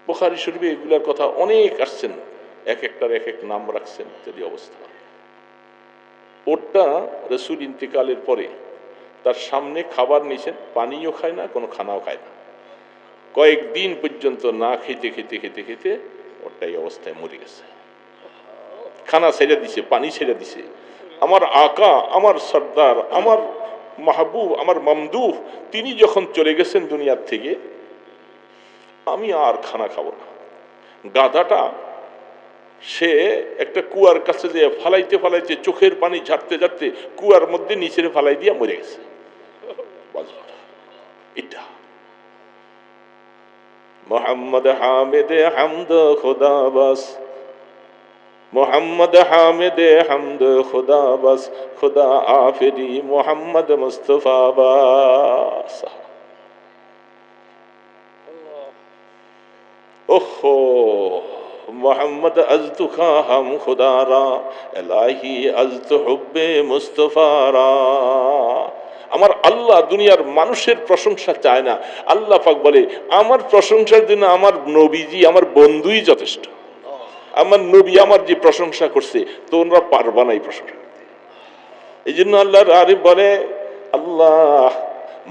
বুখারী শরীফে এগুলার কথা অনেক আসছেন, এক একটার এক এক নাম রাখছেন ইত্যাদি অবস্থা। ওটটা রসুল ইন্তেকালের পরে তার সামনে খাবার নিয়েছেন, পানিও খায় না, কোনো খানাও খায় না। কয়েকদিন পর্যন্ত না খেতে খেতে খেতে খেতে ওটাই অবস্থায় মরে গেছে। খানা ছেড়ে দিছে, পানি ছেড়ে দিছে। আমার আকা, আমার সর্দার, আমার মাহবুব, আমার মামদুহ, তিনি যখন চলে গেছেন দুনিয়ার থেকে, আমি আর খানা খাবো না। গাধাটা সে একটা কুয়ার কাছে যে ফালাইতে ফালাইতে চোখের পানি ঝাড়তে ঝাড়তে কুয়ার মধ্যে নিচে ফালাই দিয়ে মরে গেছে। এটা মোহাম্মদ হামিদে হামদ খোদা বাস, মোহাম্মদ হামিদে হামদ খোদা বাস, খোদা আফেরি মোহাম্মদ মুস্তফা বাস। ওহো মোহাম্মদ আজতু খাহাম খুদারা, এলাহি আজতু হুব্বে মুস্তফারা। আমার আল্লাহ দুনিয়ার মানুষের প্রশংসা চায় না। আল্লাহ পাক বলে, আমার প্রশংসার জন্য আমার নবীজি, আমার বন্ধুই যথেষ্ট। আমার নবী আমার যে প্রশংসা করছে, তোমরা পারবা না এই প্রশংসা। এই জন্য আল্লাহর আরিফ বলে, আল্লাহ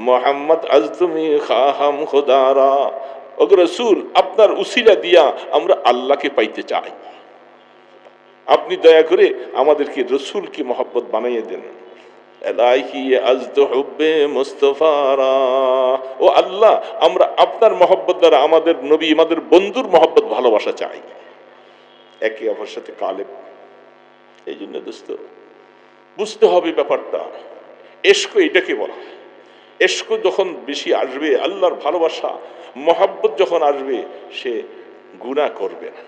মোহাম্মদ আজ তুমি খাহাম খুদারা, ওগো রাসূল, আপনার উসিলা দিয়া আমরা আল্লাহকে পাইতে চাই। আপনি দয়া করে আমাদেরকে রসুলকে মহব্বত বানাইয়ে দেন। এলাহি আজদু হুব্বে মুস্তফারা, ও আল্লাহ, আমরা আপনার মহব্বত দ্বারা আমাদের নবী, আমাদের বন্ধুর মহব্বত ভালোবাসা চাই। একে অপরের সাথে কালেব। এই জন্য দোস্ত বুঝতে হবে ব্যাপারটা, ইশক এটাকে বলা। ইশক যখন বেশি আসবে, আল্লাহর ভালোবাসা মহব্বত যখন আসবে, সে গুনাহ করবে না,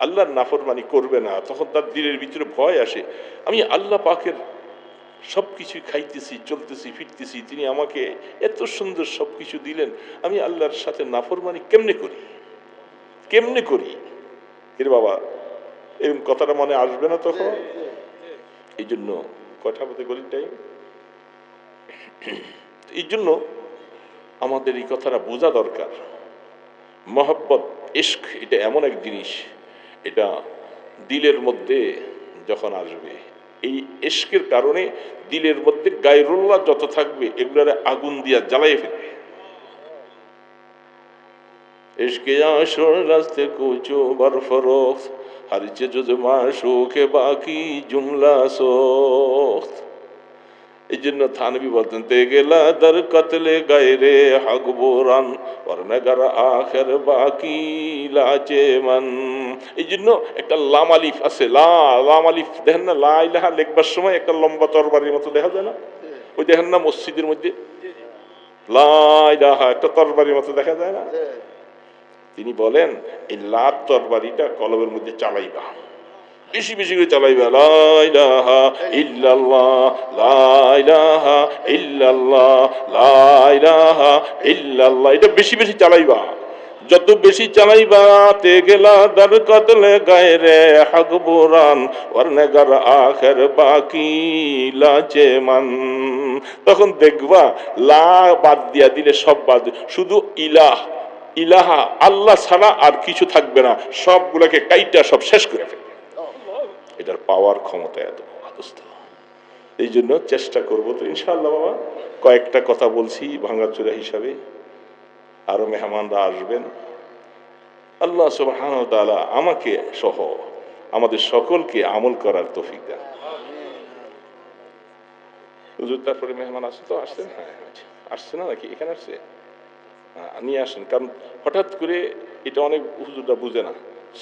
আল্লাহর নাফরমানি করবে না। তখন তার দিলের ভিতরে ভয় আসে, আমি আল্লাহ পাকের সবকিছু খাইতেছি, চলতেছি, ফিরতেছি, তিনি আমাকে এত সুন্দর সবকিছু দিলেন, আমি আল্লাহর সাথে নাফরমানি কেমনে করি, কেমনে করি? এর বাবা এরকম কথাটা মনে আসবে না তখন? এই জন্য কথা বলতে গলি টাইম, এই জন্য আমাদের এই কথাটা বোঝা দরকার। মহব্বত ইশক এটা এমন এক জিনিস, এটা দিলের মধ্যে যখন আসবে, এই ইশকের কারণে দিলের মধ্যে গায়রুল্লাহ যত থাকবে এগুলার আগুন দিয়া জ্বালাই ফেলবে। इश्क़ आशुर रास्ते कुचो बरफरोख्त हर चीज़ माशूक़ बाकी जुमला सोख्त। এই জন্য থানবী বলতেন তে গেলা দর কতলে গায়রে হক বোরান ওয়ারনাগার আখির বাকি লাচে মান। এই জন্য একটা লাম আলিফ আছে, লাম আলিফ দেখেন না, লা ইলাহা লিখবার সময় একটা লম্বা তরবারির মতো দেখা যায় না? ওই দেখেন না মসজিদের মধ্যে লা ইলাহা একটা তরবারির মতো দেখা যায় না? তিনি বলেন এই লাভ তরবারিটা কলবের মধ্যে চালাইবা, বেশি বেশি করে চালাইবা। লা ইলাহা ইল্লাল্লাহ, লা ইলাহা ইল্লাল্লাহ, লা ইলাহা ইল্লাল্লাহ, এটা বেশি বেশি চালাইবা। যত বেশি চালাইবা তে গেলা দর কতলে গায়রে হক বুরান ওয়ারনাগার আখির বাকি লাচে মান। তখন দেখবা লা বাদ দিয়া দিলে সব বাদ, শুধু ইলাহ ইলাহা আল্লাহ ছাড়া আর কিছু থাকবে না, সবগুলোকে কাইটা সব শেষ করে ফেলবে। এটার পাওয়ার ক্ষমতা এত অবস্থ। এই জন্য চেষ্টা করবো তো ইনশাআল্লাহ। বাবা কয়েকটা কথা বলছি ভাঙাচোরা হিসাবে, আরো মেহমানরা আসবেন। আল্লাহ সুবহানাহু ওয়া তাআলা আমাকে সহ আমাদের সকলকে আমল করার তৌফিক দেন। হুজুর তারপরে মেহমান আসছে তো, আসছেন? হ্যাঁ আসছে না নাকি? এখানে আসছে, নিয়ে আসেন। কারণ হঠাৎ করে এটা অনেক হুজুররা বুঝে না,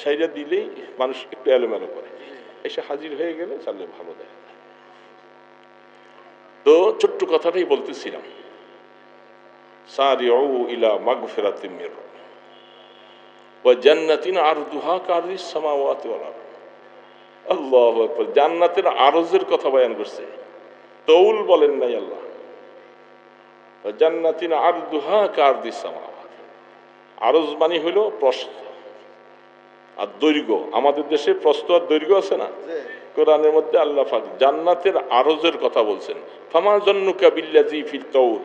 সাইরা দিলেই মানুষ একটু এলোমেলো করে, এসে হাজির হয়ে গেলে চাললে ভালো দেয়। তো ছোট্ট কথাটাই বলতেছিলাম, সারিউ ইলা মাগফিরাতিম মির ওয়া জান্নাতিন আরদুহা কারদিস সামাওয়াতি ওয়াল আরদ। আল্লাহু আকবার। জান্নাতের আরজের কথা বয়ান করছে, তৌল বলেন নাই আল্লাহ। ওয়া জান্নাতিন আরদুহা কারদিস সামাওয়াত। আরজ মানে হলো প্রস্থ আর দৈর্ঘ্য। আমাদের দেশে প্রস্থ আর দৈর্ঘ্য আছে না? কোরআনের মধ্যে আল্লাহ পাক জান্নাতের আরজের কথা বলছেন। ফামা জান্নুকা বিল্লাযী ফিত তাউল।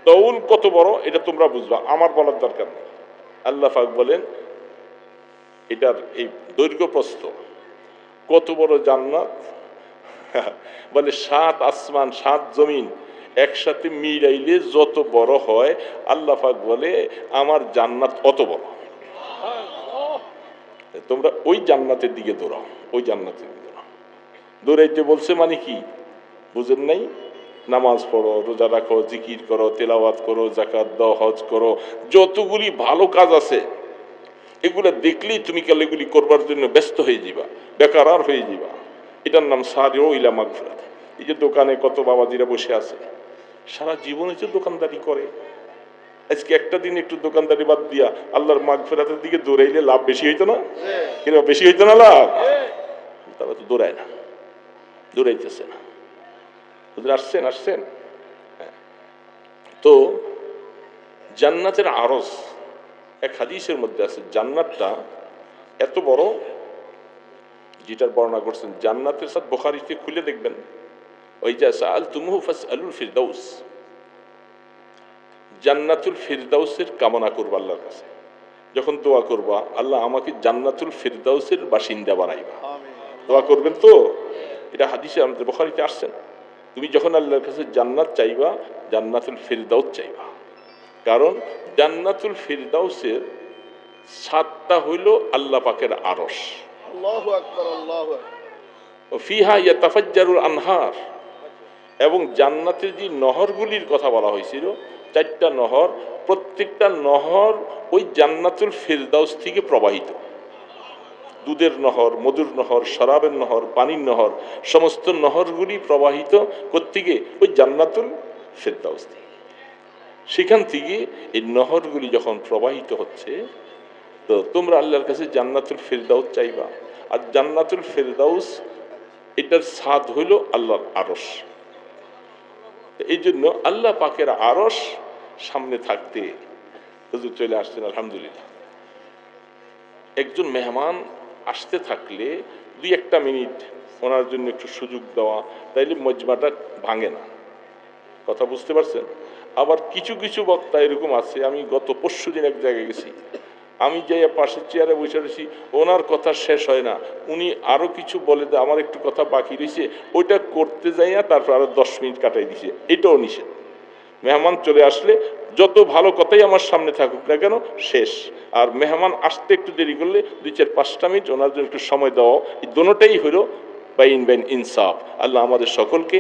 তাউল কত বড় এটা তোমরা বুঝবা, আমার বলার দরকার নেই। আল্লাহ পাক বলেন এটার এই দৈর্ঘ্য প্রস্থ কত বড় জান্নাত। বলে 7 আসমান 7 জমিন একসাথে মিলাইলে যত বড় হয়, আল্লাহ পাক বলে আমার জান্নাত অত বড়। তোমরা ওই জান্নাতের দিকে দৌড়াও, ওই জান্নাতের দিকে দৌড়াও। দৌড়াইতে বলছে মানে কি বুঝেন নাই? নামাজ পড়ো, রোজা রাখো, জিকির করো, তেলাওয়াত করো, যাকাত দাও, হজ করো, যতগুলি ভালো কাজ আছে এগুলা দেখলেই তুমি কাল এগুলি করবার জন্য ব্যস্ত হয়ে যাবা, বেকার হয়ে যাবা। এটার নাম সারিউ ইলা মাগফিরাত। এই যে দোকানে কত বাবাজিরা বসে আছে, সারা জীবনে যে দোকানদারি করে, আজকে একটা দিন একটু দোকানদারি বাদ দিয়া আল্লাহর মাগফিরাতের দিকে দৌড়াইলে লাভ বেশি হইতো না? কিনা বেশি হইতো না লাভ? তারা তো দৌড়ায় না, দৌড়াইতেছে না। আসছেন। তো জান্নাতের আরজ এক হাদিসের মধ্যে আছে, জান্নাতটা এত বড়, যেটার বর্ণনা করছেন জান্নাতের সাথে বুখারীতে খুলে দেখবেন, ওই যে সাআলতুমুহু ফাসআলুল ফিরদাউস, জান্নাতুল ফিরদাউসের কামনা করবা আল্লাহর কাছে। যখন দোয়া করবা আল্লাহ আমাকে জান্নাতুল ফিরদাউসের বাসিন্দা বানাইবা, দোয়া করবেন তো। এটা হাদিসে আমাদের বুখারীতে আসছে। তুমি যখন আল্লাহর কাছে জান্নাত চাইবা, জান্নাতুল ফিরদাউস চাইবা, কারণ জান্নাতুল ফিরদাউসের 7টা হইল আল্লাহ পাকের আরশ। আল্লাহু আকবার, আল্লাহু আকবার। ফিহা ইয়াতাফাজ্জারুল আনহার, এবং জান্নাতের যে নহরগুলির কথা বলা হয়েছিল 4টা নহর, প্রত্যেকটা নহর ওই জান্নাতুল ফিরদাউস থেকে প্রবাহিত। দুধের নহর, মধুর নহর, শরাবের নহর, পানির নহর, সমস্ত নহরগুলি প্রবাহিত কোত্থেকে? ওই জান্নাতুল ফিরদাউস থেকে। সেখান থেকে এই নহরগুলি যখন প্রবাহিত হচ্ছে, তো তোমরা আল্লাহর কাছে জান্নাতুল ফিরদাউস চাইবা। আর জান্নাতুল ফিরদাউস এটার স্বাদ হইল আল্লাহর আরশ। এই জন্য আল্লাহ পাকের আরশ সামনে থাকতে হুজুর চলে আসছেন, আলহামদুলিল্লাহ। একজন মেহমান আসতে থাকলে 2-1 মিনিট ওনার জন্য একটু সুযোগ দেওয়া, তাইলে মজমাটা ভাঙে না। কথা বুঝতে পারছেন? আবার কিছু কিছু বক্তা এরকম আছে, আমি গত পরশুদিন এক জায়গায় গেছি, আমি যাইয়া পাশের চেয়ারে বসে রয়েছি, ওনার কথা শেষ হয় না, উনি আরও কিছু বলে দেয়, আমার একটু কথা বাকি রয়েছে, ওইটা করতে যাইয়া তারপর আরও 10 মিনিট কাটাই দিছে। এটাও নিষেধ। মেহমান চলে আসলে যত ভালো কথাই আমার সামনে থাকুক না কেন শেষ। আর মেহমান আসতে একটু দেরি করলে 2-4-5টা মিনিট ওনার জন্য একটু সময় দেওয়া, এই দোনোটাই হলো বাইন বাইন ইনসাফ। আল্লাহ আমাদের সকলকে